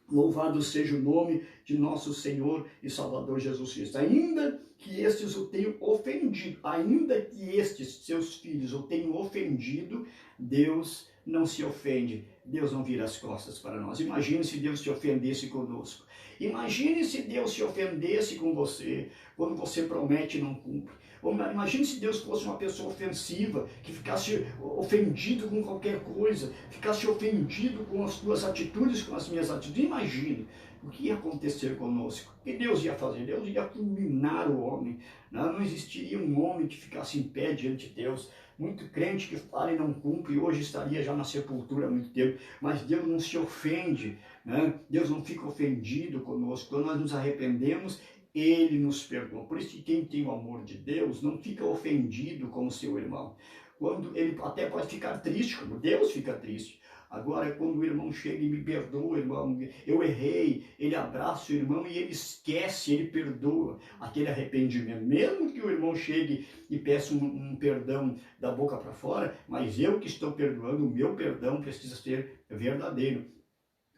Louvado seja o nome de nosso Senhor e Salvador Jesus Cristo. Ainda que estes o tenham ofendido, ainda que estes seus filhos o tenham ofendido, Deus não se ofende, Deus não vira as costas para nós. Imagine se Deus se ofendesse conosco. Imagine se Deus se ofendesse com você, quando você promete e não cumpre. Imagine se Deus fosse uma pessoa ofensiva, que ficasse ofendido com qualquer coisa, ficasse ofendido com as tuas atitudes, com as minhas atitudes. Imagine o que ia acontecer conosco. O que Deus ia fazer? Deus ia fulminar o homem. Não existiria um homem que ficasse em pé diante de Deus. Muito crente que fala e não cumpre, hoje estaria já na sepultura há muito tempo. Mas Deus não se ofende, né? Deus não fica ofendido conosco. Quando nós nos arrependemos, Ele nos perdoa. Por isso que quem tem o amor de Deus não fica ofendido com o seu irmão. Quando ele até pode ficar triste, como Deus fica triste. Agora, quando o irmão chega e me perdoa, irmão, eu errei, ele abraça o irmão e ele esquece, ele perdoa aquele arrependimento. Mesmo que o irmão chegue e peça um perdão da boca para fora, mas eu que estou perdoando, o meu perdão precisa ser verdadeiro.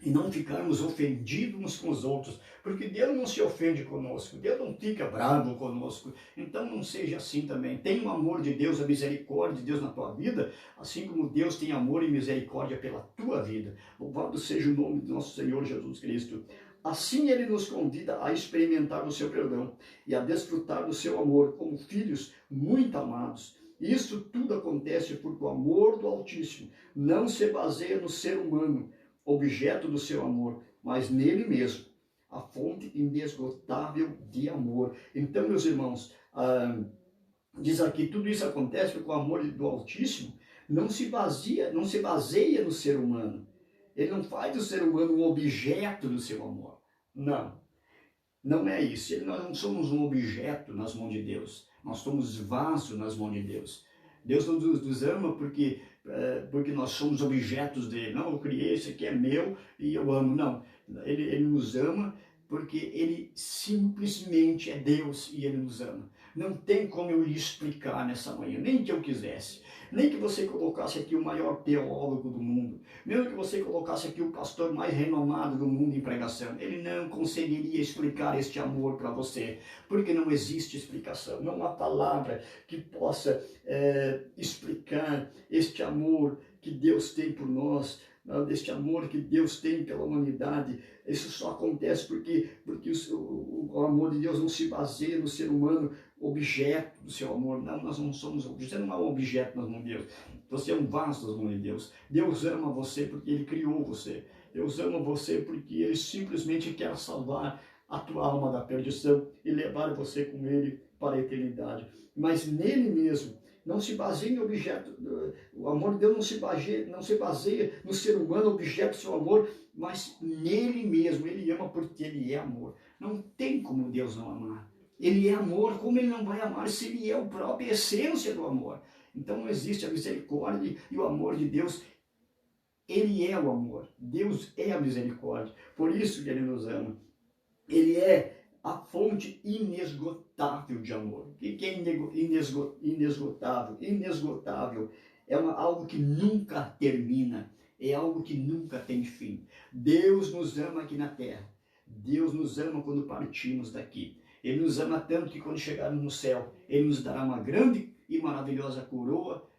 E não ficarmos ofendidos uns com os outros, porque Deus não se ofende conosco, Deus não fica bravo conosco. Então não seja assim também. Tenha o amor de Deus, a misericórdia de Deus na tua vida, assim como Deus tem amor e misericórdia pela tua vida. Louvado seja o nome do nosso Senhor Jesus Cristo. Assim Ele nos convida a experimentar o seu perdão e a desfrutar do seu amor como filhos muito amados. Isso tudo acontece porque o amor do Altíssimo não se baseia no ser humano, objeto do seu amor, mas nele mesmo, a fonte inesgotável de amor. Então, meus irmãos, diz aqui, tudo isso acontece porque o amor do Altíssimo não se baseia no ser humano. Ele não faz do ser humano um objeto do seu amor. Não, não é isso. Nós não somos um objeto nas mãos de Deus. Nós somos vaso nas mãos de Deus. Deus não nos ama porque nós somos objetos dele. Não, eu criei, isso aqui é meu e eu amo. Não, ele nos ama porque ele simplesmente é Deus e ele nos ama. Não tem como eu lhe explicar nessa manhã, nem que eu quisesse. Nem que você colocasse aqui o maior teólogo do mundo, mesmo que você colocasse aqui o pastor mais renomado do mundo em pregação, ele não conseguiria explicar este amor para você, porque não existe explicação, não há palavra que possa explicar este amor que Deus tem por nós, deste amor que Deus tem pela humanidade. Isso só acontece porque o amor de Deus não se baseia no ser humano, objeto do seu amor. Não, nós não somos objeto. Você não é um objeto nas mãos de Deus. Você é um vaso nas mãos de Deus. Deus ama você porque Ele criou você. Deus ama você porque Ele simplesmente quer salvar a tua alma da perdição e levar você com Ele para a eternidade. Mas nele mesmo, não se baseia em objeto. O amor de Deus não se baseia no ser humano, objeto do seu amor, mas nele mesmo. Ele ama porque Ele é amor. Não tem como Deus não amar. Ele é amor, como Ele não vai amar se Ele é a própria essência do amor? Então não existe a misericórdia e o amor de Deus. Ele é o amor. Deus é a misericórdia. Por isso que Ele nos ama. Ele é a fonte inesgotável de amor. O que é inesgotável? Inesgotável é algo que nunca termina. É algo que nunca tem fim. Deus nos ama aqui na terra. Deus nos ama quando partimos daqui. Ele nos ama tanto que quando chegarmos no céu, Ele nos dará uma grande e maravilhosa coroa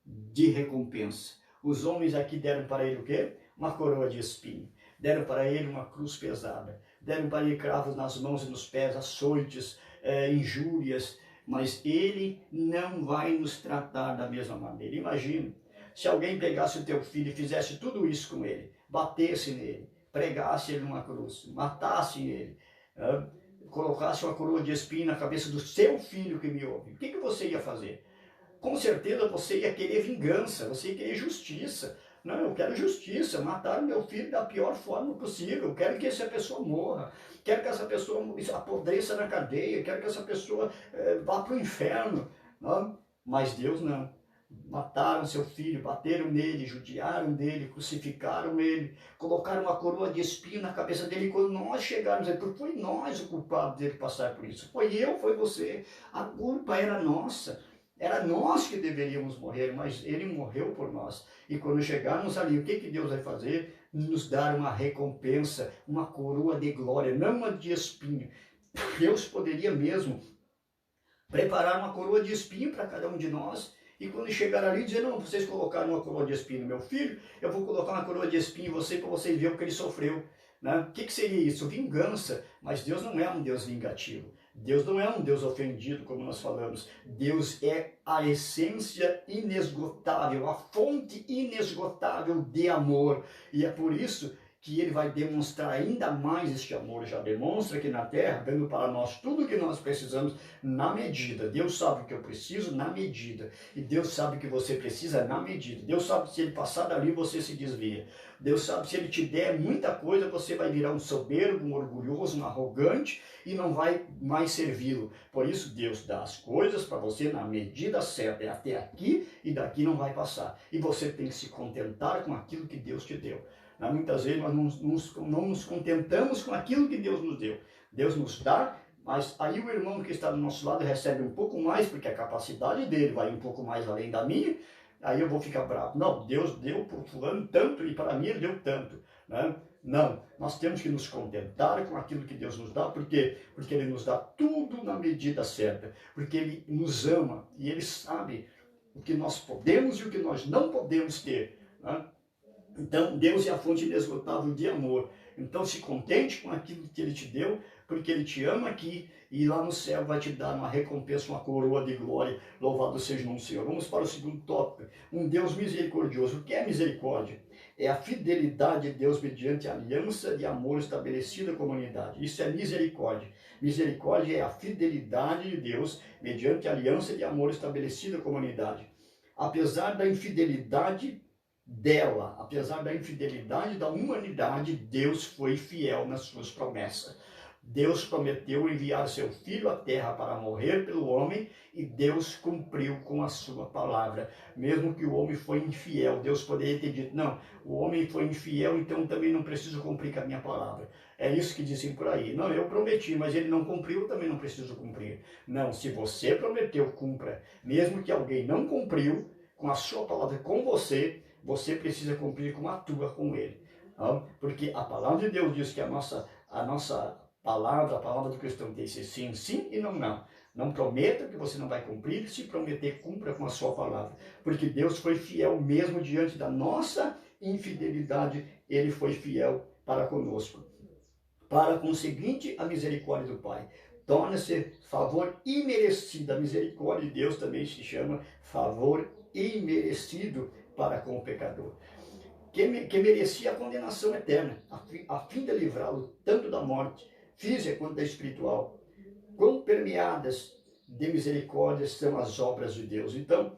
de recompensa. Os homens aqui deram para Ele o quê? Uma coroa de espinho. Deram para Ele uma cruz pesada. Deram para Ele cravos nas mãos e nos pés, açoites, injúrias, mas Ele não vai nos tratar da mesma maneira. Imagina, se alguém pegasse o teu filho e fizesse tudo isso com ele, batesse nele, pregasse ele numa cruz, matasse ele, colocasse uma coroa de espinho na cabeça do seu filho que me ouve, o que você ia fazer? Com certeza você ia querer vingança, você ia querer justiça. Não, eu quero justiça, mataram meu filho da pior forma possível, eu quero que essa pessoa morra, quero que essa pessoa apodreça na cadeia, quero que essa pessoa vá para o inferno. Não? Mas Deus não. Mataram seu filho, bateram nele, judiaram dele, crucificaram ele, colocaram uma coroa de espinho na cabeça dele. E quando nós chegarmos, porque foi nós o culpado dele passar por isso. Foi eu, foi você. A culpa era nossa. Era nós que deveríamos morrer, mas ele morreu por nós. E quando chegarmos ali, o que Deus vai fazer? Nos dar uma recompensa, uma coroa de glória, não uma de espinho. Deus poderia mesmo preparar uma coroa de espinho para cada um de nós. E quando chegar ali, dizer, não, vocês colocaram uma coroa de espinho no meu filho, eu vou colocar uma coroa de espinho em você para vocês verem o que ele sofreu. Né? O que seria isso? Vingança. Mas Deus não é um Deus vingativo. Deus não é um Deus ofendido, como nós falamos. Deus é a essência inesgotável, a fonte inesgotável de amor. E é por isso que ele vai demonstrar ainda mais este amor. Já demonstra aqui na terra, dando para nós tudo o que nós precisamos na medida. Deus sabe o que eu preciso na medida. E Deus sabe o que você precisa na medida. Deus sabe que se ele passar dali, você se desvia. Deus sabe que se ele te der muita coisa, você vai virar um soberbo, um orgulhoso, um arrogante e não vai mais servi-lo. Por isso, Deus dá as coisas para você na medida certa. É até aqui e daqui não vai passar. E você tem que se contentar com aquilo que Deus te deu. Muitas vezes nós não nos contentamos com aquilo que Deus nos deu. Deus nos dá, mas aí o irmão que está do nosso lado recebe um pouco mais, porque a capacidade dele vai um pouco mais além da minha, aí eu vou ficar bravo. Não, Deus deu para o fulano tanto e para mim ele deu tanto. Né? Não, nós temos que nos contentar com aquilo que Deus nos dá, porque Ele nos dá tudo na medida certa, porque Ele nos ama e Ele sabe o que nós podemos e o que nós não podemos ter. Né? Então, Deus é a fonte inesgotável de amor. Então, se contente com aquilo que Ele te deu, porque Ele te ama aqui e lá no céu vai te dar uma recompensa, uma coroa de glória. Louvado seja o nome do Senhor. Vamos para o segundo tópico. Um Deus misericordioso. O que é misericórdia? É a fidelidade de Deus mediante a aliança de amor estabelecida com a humanidade. Isso é misericórdia. Misericórdia é a fidelidade de Deus mediante a aliança de amor estabelecida com a humanidade. Apesar da infidelidade dela, apesar da infidelidade da humanidade, Deus foi fiel nas suas promessas. Deus prometeu enviar seu Filho à terra para morrer pelo homem e Deus cumpriu com a sua palavra. Mesmo que o homem foi infiel, Deus poderia ter dito, não, o homem foi infiel, então também não preciso cumprir com a minha palavra. É isso que dizem por aí. Não, eu prometi, mas ele não cumpriu, também não preciso cumprir. Não, se você prometeu, cumpra. Mesmo que alguém não cumpriu com a sua palavra com você, você precisa cumprir com a tua com ele. Porque a palavra de Deus diz que a nossa palavra, a palavra do cristão tem que ser sim, sim e não, não. Não prometa que você não vai cumprir, se prometer, cumpra com a sua palavra. Porque Deus foi fiel mesmo diante da nossa infidelidade, Ele foi fiel para conosco. Para conseguinte, a misericórdia do Pai torna-se favor imerecido. A misericórdia de Deus também se chama favor imerecido para com o pecador, que merecia a condenação eterna, a fim de livrá-lo tanto da morte física quanto da espiritual. Quão permeadas de misericórdia são as obras de Deus. Então,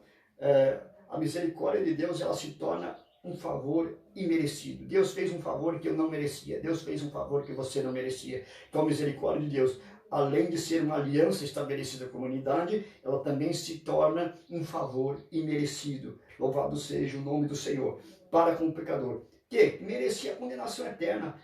a misericórdia de Deus, ela se torna um favor imerecido. Deus fez um favor que eu não merecia. Deus fez um favor que você não merecia. Então, a misericórdia de Deus, além de ser uma aliança estabelecida com a humanidade, ela também se torna um favor imerecido. Louvado seja o nome do Senhor. Para com o pecador, que merecia a condenação eterna.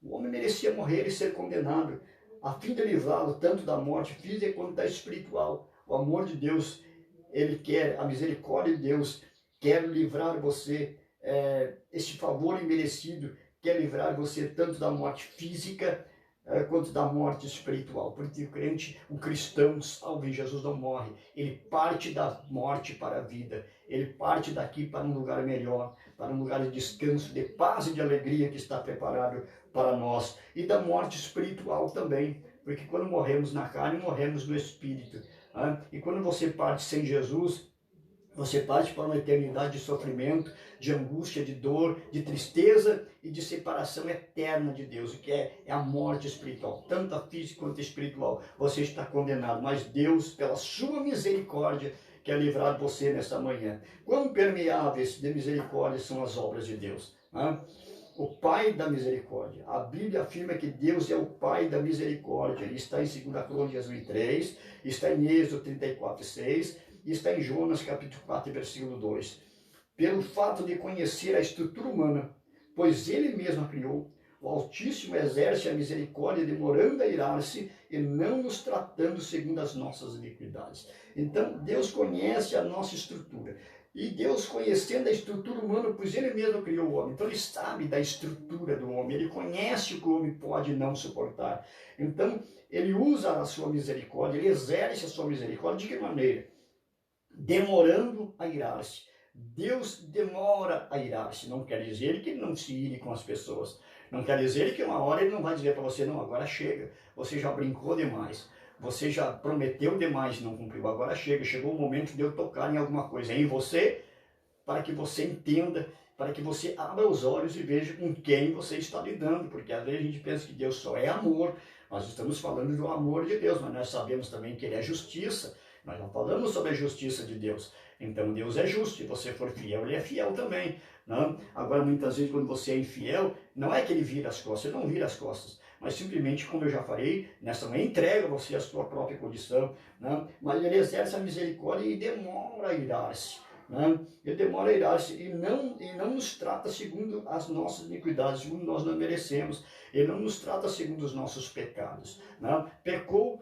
O homem merecia morrer e ser condenado, a fim de livrá-lo tanto da morte física quanto da espiritual. O amor de Deus, Ele quer, a misericórdia de Deus, quer livrar você, este favor imerecido, quer livrar você tanto da morte física quanto da morte espiritual. Porque o crente, o cristão salvo em Jesus não morre. Ele parte da morte para a vida. Ele parte daqui para um lugar melhor, para um lugar de descanso, de paz e de alegria que está preparado para nós. E da morte espiritual também, Porque quando morremos na carne, morremos no espírito. E quando você parte sem Jesus, você parte para uma eternidade de sofrimento, de angústia, de dor, de tristeza e de separação eterna de Deus, o que é a morte espiritual, tanto a física quanto a espiritual. Você está condenado, mas Deus, pela sua misericórdia, quer livrar você nesta manhã. Quão permeáveis de misericórdia são as obras de Deus. O Pai da misericórdia. A Bíblia afirma que Deus é o Pai da misericórdia. Ele está em 2 Crônicas 1:3, está em Êxodo 34:6, e está em Jonas capítulo 4, versículo 2. Pelo fato de conhecer a estrutura humana, pois ele mesmo a criou, o Altíssimo exerce a misericórdia, demorando a irar-se e não nos tratando segundo as nossas iniquidades. Então, Deus conhece a nossa estrutura. E Deus, conhecendo a estrutura humana, pois ele mesmo criou o homem. Então, ele sabe da estrutura do homem. Ele conhece o que o homem pode não suportar. Então, ele usa a sua misericórdia, ele exerce a sua misericórdia. De que maneira? Demorando a irar-se. Deus demora a irar-se. Não quer dizer que ele não se ire com as pessoas. Não quer dizer que uma hora ele não vai dizer para você, não, agora chega. Você já brincou demais. Você já prometeu demais e não cumpriu. Agora chega. Chegou o momento de eu tocar em alguma coisa em você, para que você entenda, para que você abra os olhos e veja com quem você está lidando. Porque às vezes a gente pensa que Deus só é amor. Nós estamos falando do amor de Deus, mas nós sabemos também que ele é justiça. Nós não falamos sobre a justiça de Deus. Então Deus é justo, se você for fiel, ele é fiel também. Não? Agora, muitas vezes, quando você é infiel, não é que ele vira as costas, ele não vira as costas. Mas simplesmente, como eu já falei, nessa manhã entrega você a sua própria condição. Não? Mas ele exerce a misericórdia e demora a irar-se. Ele demora a irar-se e não nos trata segundo as nossas iniquidades, segundo nós não merecemos. Ele não nos trata segundo os nossos pecados. Não? Pecou,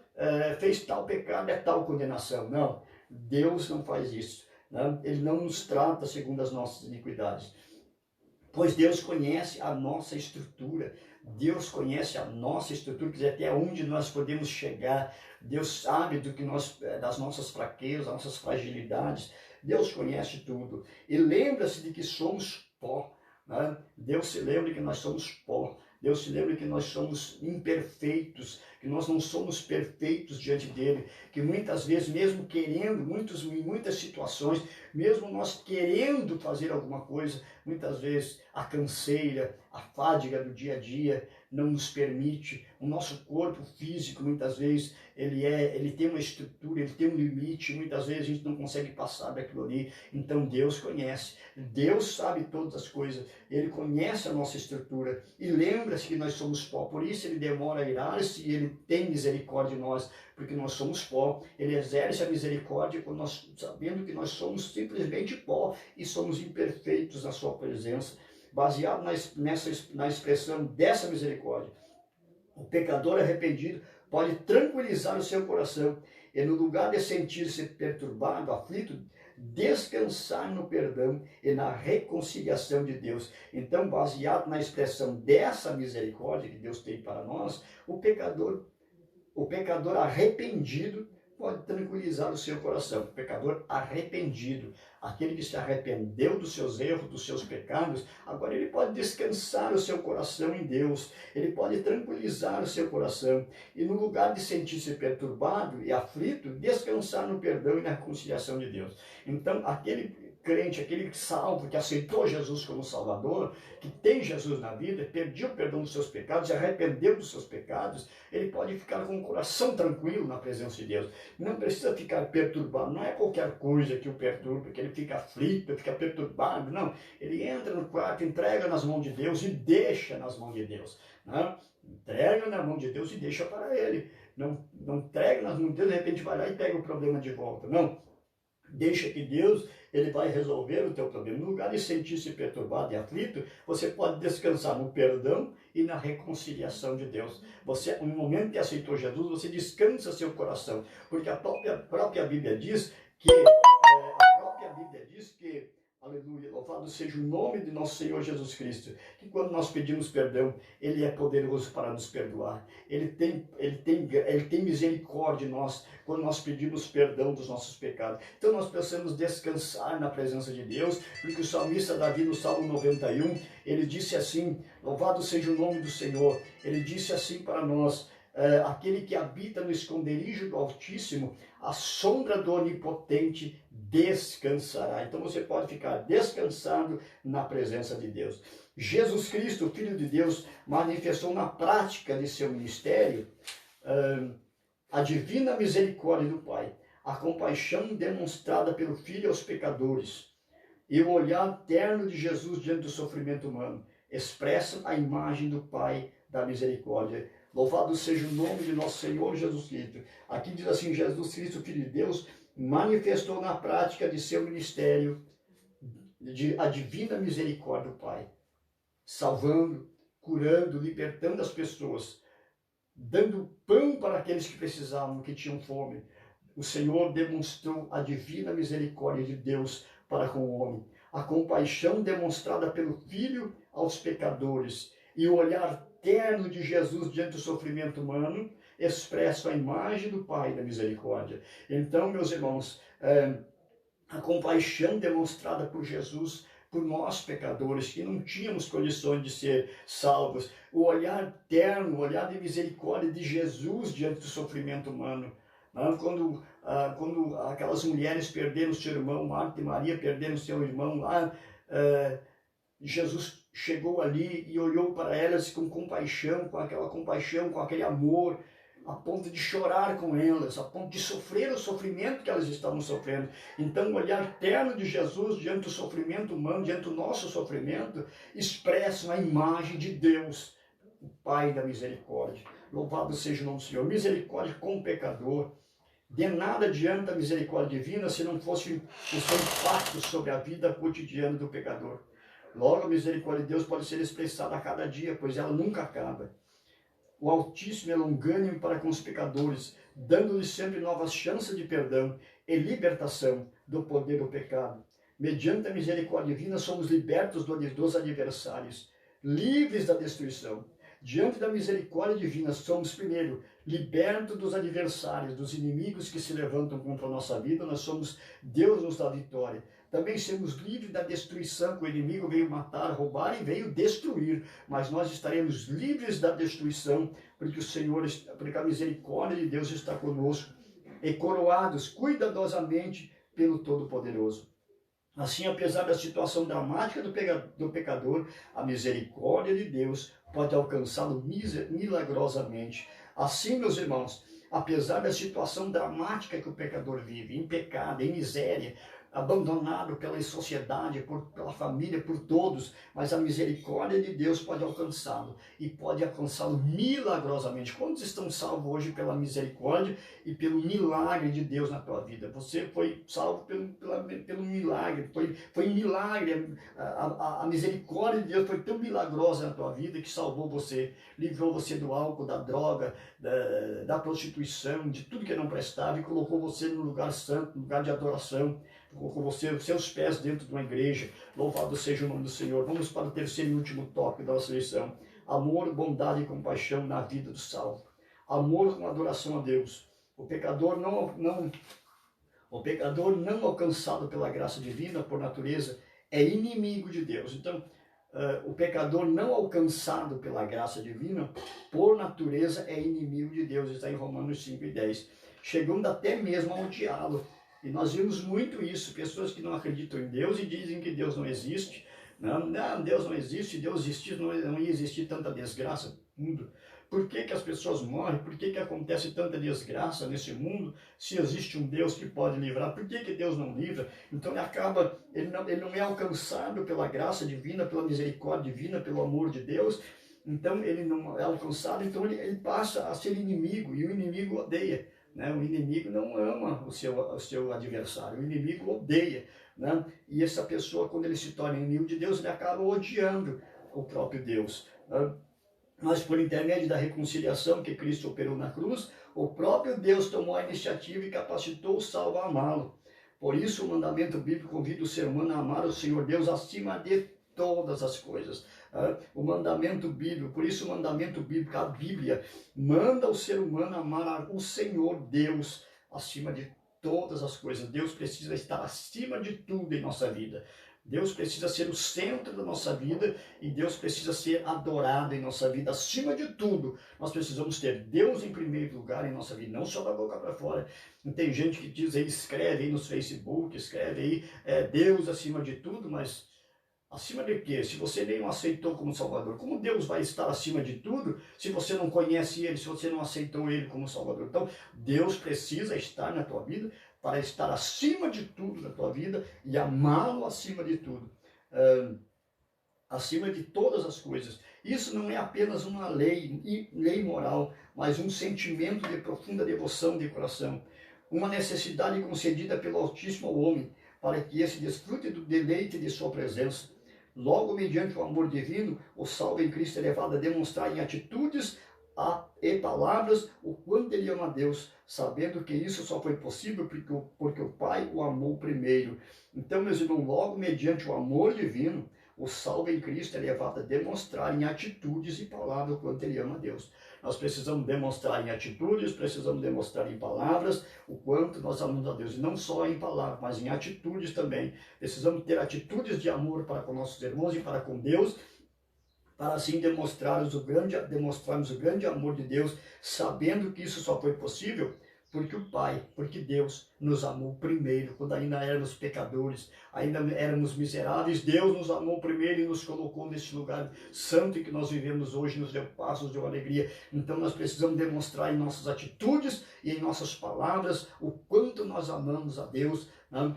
fez tal pecado, é tal condenação. Não, Deus não faz isso. Não? Ele não nos trata segundo as nossas iniquidades. Pois Deus conhece a nossa estrutura. Deus conhece a nossa estrutura, quer dizer, até onde nós podemos chegar. Deus sabe das nossas fraquezas, das nossas fragilidades. Deus conhece tudo. E lembra-se de que somos pó. Né? Deus se lembra que nós somos pó. Deus se lembra que nós somos imperfeitos, que nós não somos perfeitos diante dele, que muitas vezes, mesmo querendo, em muitas situações, mesmo nós querendo fazer alguma coisa, muitas vezes a canseira, a fadiga do dia a dia não nos permite. O nosso corpo físico, muitas vezes, ele tem uma estrutura, ele tem um limite, muitas vezes a gente não consegue passar daquilo ali. Então Deus conhece, Deus sabe todas as coisas, ele conhece a nossa estrutura e lembra-se que nós somos pó. Por isso ele demora a irar-se e ele tem misericórdia de nós, porque nós somos pó. Ele exerce a misericórdia sabendo que nós somos simplesmente pó e somos imperfeitos na sua presença. Baseado na expressão dessa misericórdia, o pecador arrependido pode tranquilizar o seu coração e, no lugar de sentir-se perturbado, aflito, descansar no perdão e na reconciliação de Deus. Então, baseado na expressão dessa misericórdia que Deus tem para nós, o pecador arrependido pode tranquilizar o seu coração. O pecador arrependido, aquele que se arrependeu dos seus erros, dos seus pecados, agora ele pode descansar o seu coração em Deus, ele pode tranquilizar o seu coração e, no lugar de sentir-se perturbado e aflito, descansar no perdão e na reconciliação de Deus. Então, aquele crente, aquele salvo que aceitou Jesus como Salvador, que tem Jesus na vida, pediu o perdão dos seus pecados, se arrependeu dos seus pecados, ele pode ficar com o coração tranquilo na presença de Deus. Não precisa ficar perturbado, não é qualquer coisa que o perturba, que ele fica aflito, fica perturbado, não. Ele entra no quarto, entrega nas mãos de Deus e deixa nas mãos de Deus. Não? Entrega na mão de Deus e deixa para ele. Não entrega nas mãos de Deus, de repente vai lá e pega o problema de volta. Não. Deixa que Deus, ele vai resolver o teu problema. No lugar de sentir-se perturbado e aflito, você pode descansar no perdão e na reconciliação de Deus. Você, no momento que aceitou Jesus, você descansa seu coração, porque a própria Bíblia diz que aleluia, louvado seja o nome de nosso Senhor Jesus Cristo, que quando nós pedimos perdão, ele é poderoso para nos perdoar. Ele tem misericórdia de nós quando nós pedimos perdão dos nossos pecados. Então nós precisamos descansar na presença de Deus, porque o salmista Davi, no Salmo 91, ele disse assim, louvado seja o nome do Senhor, ele disse assim para nós, aquele que habita no esconderijo do Altíssimo, a sombra do Onipotente descansará. Então você pode ficar descansado na presença de Deus. Jesus Cristo, Filho de Deus, manifestou na prática de seu ministério a divina misericórdia do Pai, a compaixão demonstrada pelo Filho aos pecadores e o olhar terno de Jesus diante do sofrimento humano expressam a imagem do Pai da misericórdia. Louvado seja o nome de nosso Senhor Jesus Cristo. Aqui diz assim: Jesus Cristo, Filho de Deus, manifestou na prática de seu ministério a divina misericórdia do Pai, salvando, curando, libertando as pessoas, dando pão para aqueles que precisavam, que tinham fome. O Senhor demonstrou a divina misericórdia de Deus para com o homem, a compaixão demonstrada pelo Filho aos pecadores e o olhar terno de Jesus diante do sofrimento humano expressam a imagem do Pai da misericórdia. Então, meus irmãos, a compaixão demonstrada por Jesus por nós pecadores, que não tínhamos condições de ser salvos, o olhar terno, o olhar de misericórdia de Jesus diante do sofrimento humano. Quando aquelas mulheres perderam seu irmão, Marta e Maria perderam seu irmão lá, Jesus chegou ali e olhou para elas com compaixão, com aquele amor, a ponto de chorar com elas, a ponto de sofrer o sofrimento que elas estavam sofrendo. Então, o olhar terno de Jesus diante do sofrimento humano, diante do nosso sofrimento, expressa a imagem de Deus, o Pai da misericórdia. Louvado seja o nome do Senhor. Misericórdia com o pecador. De nada adianta a misericórdia divina se não fosse o seu impacto sobre a vida cotidiana do pecador. Logo, a misericórdia de Deus pode ser expressada a cada dia, pois ela nunca acaba. O Altíssimo é longânimo para com os pecadores, dando-lhes sempre novas chances de perdão e libertação do poder do pecado. Mediante a misericórdia divina, somos libertos dos adversários, livres da destruição. Diante da misericórdia divina, somos, primeiro, libertos dos adversários, dos inimigos que se levantam contra a nossa vida. Deus nos dá vitória. Também sermos livres da destruição, que o inimigo veio matar, roubar e veio destruir. Mas nós estaremos livres da destruição, porque a misericórdia de Deus está conosco, e coroados cuidadosamente pelo Todo-Poderoso. Assim, apesar da situação dramática do pecador, a misericórdia de Deus pode alcançá-lo milagrosamente. Assim, meus irmãos, apesar da situação dramática que o pecador vive, em pecado, em miséria, abandonado pela sociedade, pela família, por todos, mas a misericórdia de Deus pode alcançá-lo e pode alcançá-lo milagrosamente. Quantos estão salvos hoje pela misericórdia e pelo milagre de Deus na tua vida? Você foi salvo pelo milagre, foi um milagre. A misericórdia de Deus foi tão milagrosa na tua vida que salvou você, livrou você do álcool, da droga, da prostituição, de tudo que não prestava, e colocou você no lugar santo, no lugar de adoração. Colocou você, os seus pés dentro de uma igreja. Louvado seja o nome do Senhor. Vamos para o terceiro e último tópico da nossa lição. Amor, bondade e compaixão na vida do salvo. Amor com adoração a Deus. O pecador não alcançado pela graça divina, por natureza, é inimigo de Deus. Então, o pecador não alcançado pela graça divina, por natureza, é inimigo de Deus. Está em Romanos 5:10. Chegando até mesmo a odiá-lo. E nós vimos muito isso, pessoas que não acreditam em Deus e dizem que Deus não existe. Não, Deus não existe, Deus existir, não ia existir tanta desgraça no mundo. Por que as pessoas morrem? Por que acontece tanta desgraça nesse mundo? Se existe um Deus que pode livrar, por que Deus não livra? Então ele não é alcançado pela graça divina, pela misericórdia divina, pelo amor de Deus. Então ele não é alcançado, então ele passa a ser inimigo, e o inimigo odeia. O inimigo não ama o seu adversário, o inimigo odeia. E essa pessoa, quando ele se torna inimigo de Deus, ele acaba odiando o próprio Deus. Mas por intermédio da reconciliação que Cristo operou na cruz, o próprio Deus tomou a iniciativa e capacitou o salvo a amá-lo. Por isso o mandamento bíblico convida o ser humano a amar o Senhor Deus acima de todas as coisas. O mandamento bíblico, por isso o mandamento bíblico, a Bíblia, manda o ser humano amar o Senhor Deus acima de todas as coisas. Deus precisa estar acima de tudo em nossa vida. Deus precisa ser o centro da nossa vida e Deus precisa ser adorado em nossa vida. Acima de tudo, nós precisamos ter Deus em primeiro lugar em nossa vida, não só da boca para fora. Não tem gente que diz aí, escreve aí nos Facebook, escreve aí, Deus acima de tudo, mas acima de quê? Se você nem o aceitou como Salvador, como Deus vai estar acima de tudo se você não conhece Ele, se você não aceitou Ele como Salvador? Então, Deus precisa estar na tua vida para estar acima de tudo na tua vida e amá-lo acima de tudo, acima de todas as coisas. Isso não é apenas uma lei moral, mas um sentimento de profunda devoção de coração, uma necessidade concedida pelo Altíssimo ao homem, para que esse desfrute do deleite de sua presença. Logo, mediante o amor divino, o salvo em Cristo é levado a demonstrar em atitudes e palavras o quanto ele ama a Deus, sabendo que isso só foi possível porque o Pai o amou primeiro. Então, meus irmãos, logo mediante o amor divino, o salvo em Cristo é levado a demonstrar em atitudes e palavras o quanto ele ama a Deus. Nós precisamos demonstrar em atitudes, precisamos demonstrar em palavras o quanto nós amamos a Deus. E não só em palavras, mas em atitudes também. Precisamos ter atitudes de amor para com nossos irmãos e para com Deus, para assim demonstrarmos o grande amor de Deus, sabendo que isso só foi possível porque o Pai, porque Deus nos amou primeiro, quando ainda éramos pecadores, ainda éramos miseráveis. Deus nos amou primeiro e nos colocou nesse lugar santo em que nós vivemos hoje, nos deu paz, nos deu alegria. Então nós precisamos demonstrar em nossas atitudes e em nossas palavras o quanto nós amamos a Deus, né?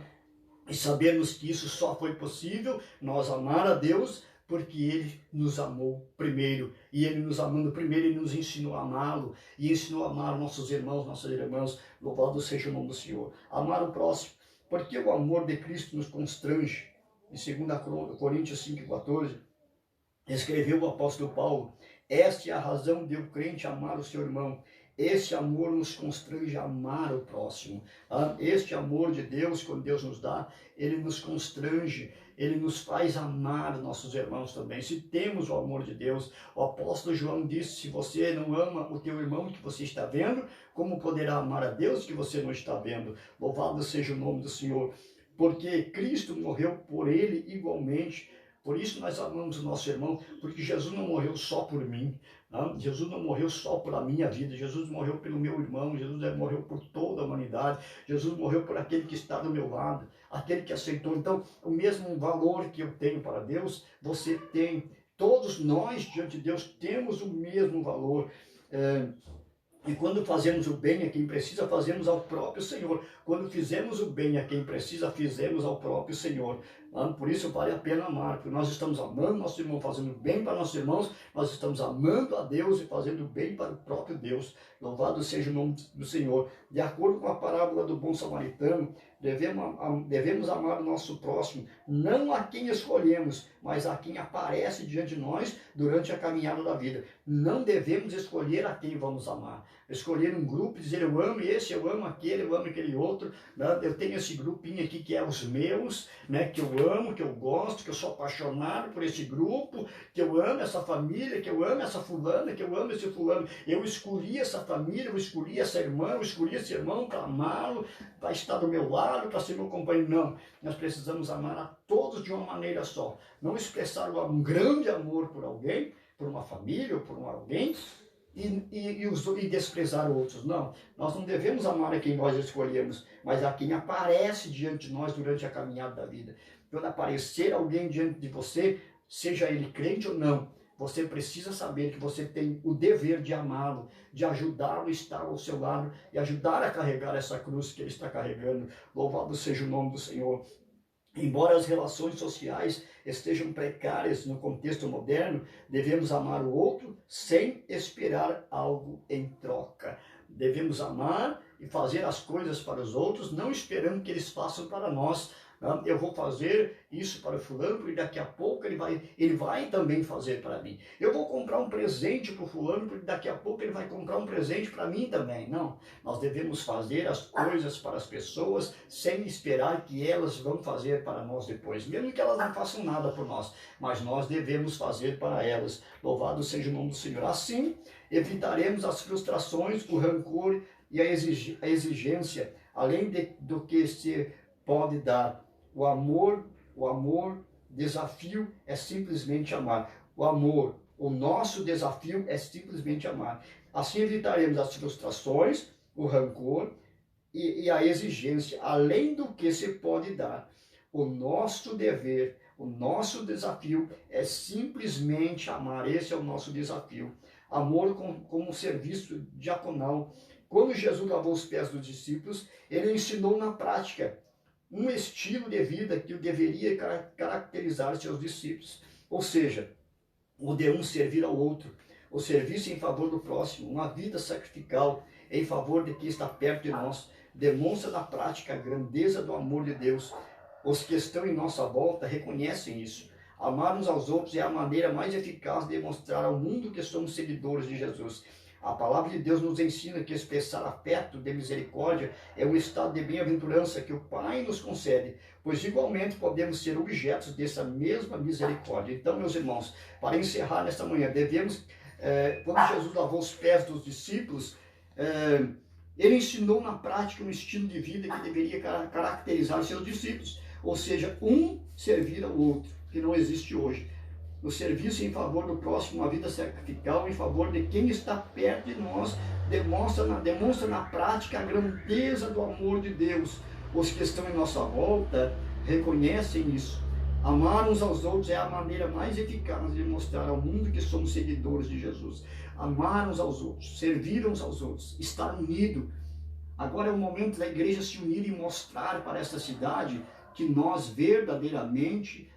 E sabemos que isso só foi possível, nós amar a Deus, porque Ele nos amou primeiro. E Ele nos amando primeiro, Ele nos ensinou a amá-lo. E ensinou a amar nossos irmãos, nossas irmãs. Louvado seja o nome do Senhor. Amar o próximo. Porque o amor de Cristo nos constrange. Em 2 Coríntios 5,14, escreveu o apóstolo Paulo: esta é a razão de o crente amar o seu irmão. Este amor nos constrange a amar o próximo. Este amor de Deus, quando Deus nos dá, Ele nos constrange, Ele nos faz amar nossos irmãos também. Se temos o amor de Deus, o apóstolo João disse: se você não ama o teu irmão que você está vendo, como poderá amar a Deus que você não está vendo? Louvado seja o nome do Senhor. Porque Cristo morreu por ele igualmente. Por isso nós amamos o nosso irmão, porque Jesus não morreu só por mim. Jesus não morreu só pela minha vida, Jesus morreu pelo meu irmão, Jesus morreu por toda a humanidade, Jesus morreu por aquele que está do meu lado, aquele que aceitou. Então, o mesmo valor que eu tenho para Deus, você tem. Todos nós, diante de Deus, temos o mesmo valor. E quando fazemos o bem a quem precisa, fazemos ao próprio Senhor. Quando fizemos o bem a quem precisa, fizemos ao próprio Senhor. Por isso vale a pena amar, porque nós estamos amando nosso irmão, fazendo bem para nossos irmãos, nós estamos amando a Deus e fazendo bem para o próprio Deus. Louvado seja o nome do Senhor. De acordo com a parábola do bom samaritano, devemos amar o nosso próximo, não a quem escolhemos, mas a quem aparece diante de nós durante a caminhada da vida. Não devemos escolher a quem vamos amar. Escolher um grupo e dizer: eu amo esse, eu amo aquele outro, né? Eu tenho esse grupinho aqui que é os meus, né? Que eu amo, que eu gosto, que eu sou apaixonado por esse grupo, que eu amo essa família, que eu amo essa fulana, que eu amo esse fulano. Eu escolhi essa família, eu escolhi essa irmã, eu escolhi esse irmão para amá-lo, para estar do meu lado, para ser meu companheiro. Não, nós precisamos amar a todos de uma maneira só. Não expressar um grande amor por alguém, por uma família ou por alguém, e desprezar outros. Não, nós não devemos amar a quem nós escolhemos, mas a quem aparece diante de nós durante a caminhada da vida. Quando aparecer alguém diante de você, seja ele crente ou não, você precisa saber que você tem o dever de amá-lo, de ajudá-lo a estar ao seu lado e ajudar a carregar essa cruz que ele está carregando. Louvado seja o nome do Senhor. Embora as relações sociais estejam precárias no contexto moderno, devemos amar o outro sem esperar algo em troca. Devemos amar e fazer as coisas para os outros, não esperando que eles façam para nós. Eu vou fazer isso para o fulano, porque daqui a pouco ele vai também fazer para mim. Eu vou comprar um presente para o fulano, porque daqui a pouco ele vai comprar um presente para mim também. Não, nós devemos fazer as coisas para as pessoas sem esperar que elas vão fazer para nós depois. Mesmo que elas não façam nada por nós, mas nós devemos fazer para elas. Louvado seja o nome do Senhor. Assim, evitaremos as frustrações, o rancor e a exigência, além do que se pode dar. O amor O amor, desafio é simplesmente amar. O amor, o nosso desafio é simplesmente amar. Assim evitaremos as frustrações, o rancor e a exigência, além do que se pode dar. O nosso dever, o nosso desafio é simplesmente amar. Esse é o nosso desafio. Amor como um serviço diaconal. Quando Jesus lavou os pés dos discípulos, ele ensinou na prática um estilo de vida que deveria caracterizar seus discípulos. Ou seja, o de um servir ao outro, o serviço em favor do próximo, uma vida sacrificial em favor de quem está perto de nós, demonstra na prática a grandeza do amor de Deus. Os que estão em nossa volta reconhecem isso. Amar uns aos outros é a maneira mais eficaz de demonstrar ao mundo que somos seguidores de Jesus. A palavra de Deus nos ensina que expressar afeto de misericórdia é um estado de bem-aventurança que o Pai nos concede, pois igualmente podemos ser objetos dessa mesma misericórdia. Então, meus irmãos, para encerrar nesta manhã, devemos, quando Jesus lavou os pés dos discípulos, ele ensinou na prática um estilo de vida que deveria caracterizar seus discípulos, ou seja, um servir ao outro, que não existe hoje. O serviço em favor do próximo, uma vida sacrificial em favor de quem está perto de nós, demonstra na prática a grandeza do amor de Deus. Os que estão em nossa volta reconhecem isso. Amar uns aos outros é a maneira mais eficaz de mostrar ao mundo que somos seguidores de Jesus. Amar uns aos outros, servir uns aos outros, estar unido. Agora é o momento da igreja se unir e mostrar para esta cidade que nós verdadeiramente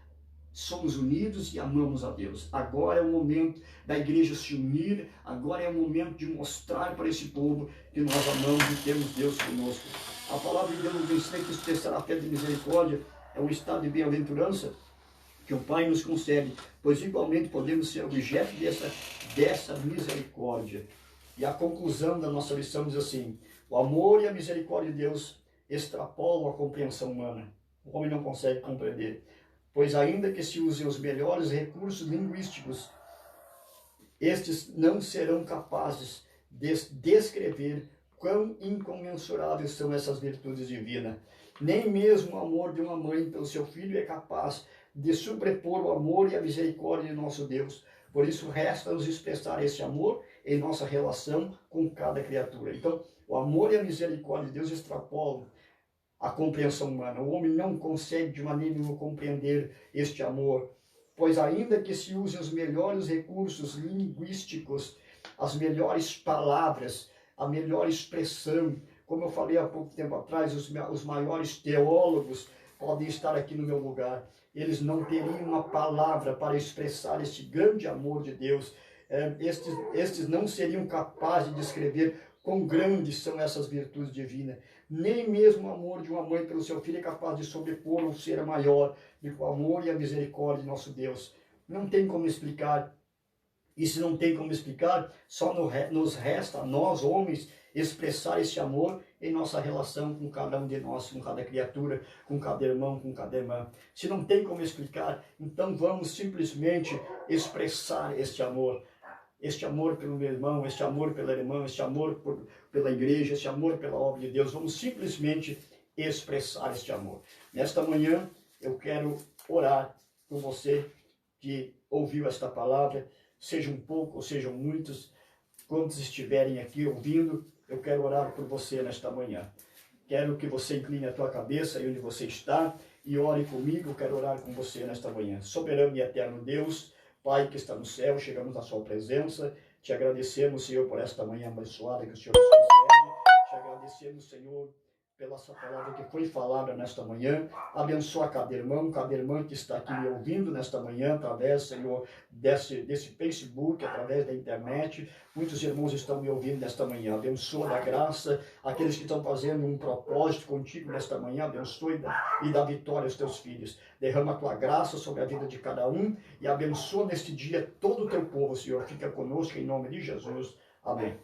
somos unidos e amamos a Deus. Agora é o momento da igreja se unir, agora é o momento de mostrar para esse povo que nós amamos e temos Deus conosco. A palavra de Deus nos ensina que expressar a fé de misericórdia é um estado de bem-aventurança que o Pai nos concede, pois igualmente podemos ser objeto dessa misericórdia. E a conclusão da nossa lição diz assim: o amor e a misericórdia de Deus extrapolam a compreensão humana. O homem não consegue compreender. Pois ainda que se usem os melhores recursos linguísticos, estes não serão capazes de descrever quão incomensuráveis são essas virtudes divinas. Nem mesmo o amor de uma mãe pelo seu filho é capaz de sobrepor o amor e a misericórdia de nosso Deus. Por isso resta-nos expressar esse amor em nossa relação com cada criatura. Então, o amor e a misericórdia de Deus extrapolam a compreensão humana. O homem não consegue de maneira nenhuma compreender este amor, pois ainda que se use os melhores recursos linguísticos, as melhores palavras, a melhor expressão, como eu falei há pouco tempo atrás, os maiores teólogos podem estar aqui no meu lugar, eles não teriam uma palavra para expressar este grande amor de Deus. Estes não seriam capazes de descrever quão grandes são essas virtudes divinas. Nem mesmo o amor de uma mãe pelo seu filho é capaz de sobrepor um ser maior do que o amor e a misericórdia de nosso Deus. Não tem como explicar. E se não tem como explicar, só nos resta, nós homens, expressar esse amor em nossa relação com cada um de nós, com cada criatura, com cada irmão, com cada irmã. Se não tem como explicar, então vamos simplesmente expressar este amor. Este amor pelo meu irmão, este amor pela irmã, este amor pela igreja, este amor pela obra de Deus. Vamos simplesmente expressar este amor. Nesta manhã, eu quero orar por você que ouviu esta palavra, seja um pouco ou sejam muitos, quantos estiverem aqui ouvindo, eu quero orar por você nesta manhã. Quero que você incline a tua cabeça aí onde você está e ore comigo, eu quero orar com você nesta manhã. Soberano e eterno Deus, Pai que está no céu, chegamos à sua presença, te agradecemos, Senhor, por esta manhã abençoada que o Senhor nos concede, te agradecemos, Senhor, pela essa palavra que foi falada nesta manhã. Abençoa cada irmão, cada irmã que está aqui me ouvindo nesta manhã, através, Senhor, desse Facebook, através da internet. Muitos irmãos estão me ouvindo nesta manhã. Abençoa da graça, aqueles que estão fazendo um propósito contigo nesta manhã, abençoe e dá vitória aos teus filhos. Derrama a tua graça sobre a vida de cada um e abençoa neste dia todo o teu povo, Senhor. Fica conosco em nome de Jesus. Amém.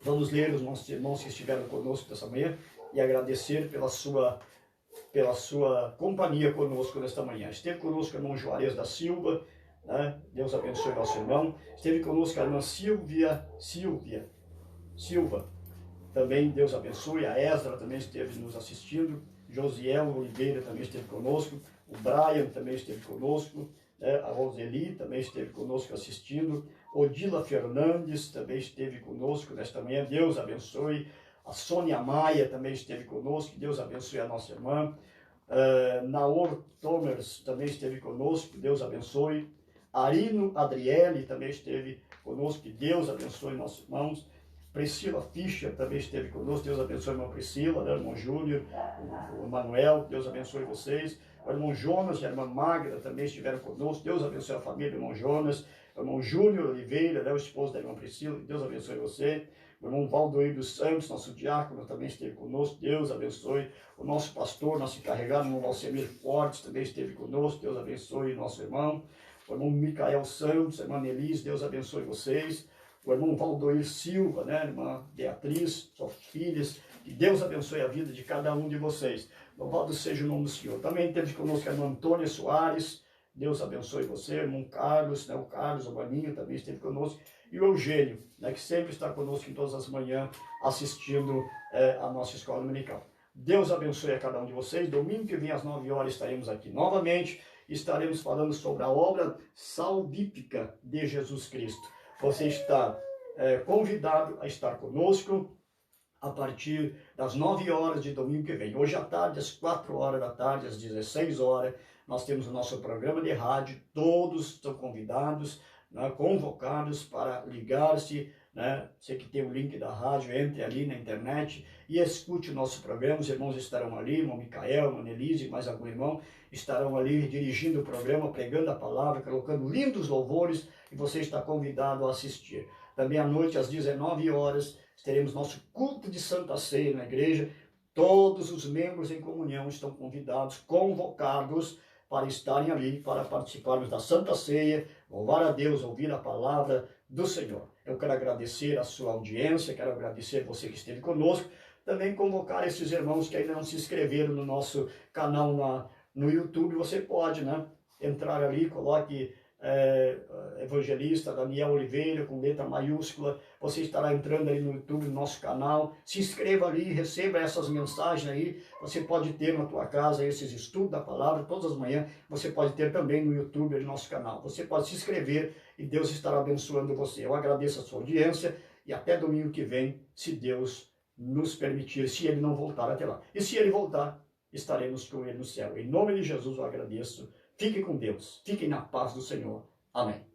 Vamos ler os nossos irmãos que estiveram conosco nesta manhã e agradecer pela sua companhia conosco nesta manhã. Esteve conosco o irmão Juarez da Silva, né? Deus abençoe nosso irmão. Esteve conosco a irmã Silva, também Deus abençoe. A Ezra também esteve nos assistindo. Josiel Oliveira também esteve conosco, o Brian também esteve conosco, né? A Roseli também esteve conosco assistindo, Odila Fernandes também esteve conosco nesta manhã, Deus abençoe. A Sônia Maia também esteve conosco, Deus abençoe a nossa irmã. Naor Thomers também esteve conosco, Deus abençoe. Arino Adriele também esteve conosco, que Deus abençoe nossos irmãos. Priscila Fischer também esteve conosco, Deus abençoe a irmã Priscila, né? O irmão Júnior, o Manuel, Deus abençoe vocês. O irmão Jonas e a irmã Magda também estiveram conosco, Deus abençoe a família do irmão Jonas. O irmão Júnior Oliveira, né? O esposo da irmã Priscila, Deus abençoe você. O irmão Valdoir dos Santos, nosso diácono, também esteve conosco, Deus abençoe. O nosso pastor, nosso encarregado, o irmão Valsemir Fortes, também esteve conosco, Deus abençoe nosso irmão. O irmão Micael Santos, a irmã Nelise, Deus abençoe vocês. O irmão Valdoir Silva, né, a irmã Beatriz, suas filhas, que Deus abençoe a vida de cada um de vocês. Louvado seja o nome do Senhor. Também teve conosco a irmã Antônia Soares, Deus abençoe você. O irmão Carlos, né, o Carlos, o Maninho também esteve conosco. E o Eugênio, né, que sempre está conosco em todas as manhãs, assistindo a nossa escola dominical. Deus abençoe a cada um de vocês. Domingo que vem às 9 horas estaremos aqui novamente. Estaremos falando sobre a obra salvífica de Jesus Cristo. Você está convidado a estar conosco a partir das 9 horas de domingo que vem. Hoje à tarde, às 4 horas da tarde, às 16 horas, nós temos o nosso programa de rádio. Todos estão convidados, né, convocados para ligar-se, né? Você que tem o link da rádio, entre ali na internet e escute o nosso programa. Os irmãos estarão ali, irmão Micael, irmã Nelise, mais algum irmão, estarão ali dirigindo o programa, pregando a palavra, colocando lindos louvores, e você está convidado a assistir. Também à noite, às 19 horas, teremos nosso culto de Santa Ceia na igreja. Todos os membros em comunhão estão convidados, convocados para estarem ali, para participarmos da Santa Ceia, louvar a Deus, ouvir a palavra do Senhor. Eu quero agradecer a sua audiência, quero agradecer você que esteve conosco, também convocar esses irmãos que ainda não se inscreveram no nosso canal no YouTube. Você pode, né, entrar ali, coloque Evangelista Daniel Oliveira, com letra maiúscula. Você estará entrando aí no YouTube, no nosso canal. Se inscreva ali, receba essas mensagens aí. Você pode ter na tua casa esses estudos da palavra todas as manhãs. Você pode ter também no YouTube, no nosso canal. Você pode se inscrever e Deus estará abençoando você. Eu agradeço a sua audiência e até domingo que vem, se Deus nos permitir, se Ele não voltar até lá. E se Ele voltar, estaremos com Ele no céu. Em nome de Jesus eu agradeço. Fiquem com Deus. Fiquem na paz do Senhor. Amém.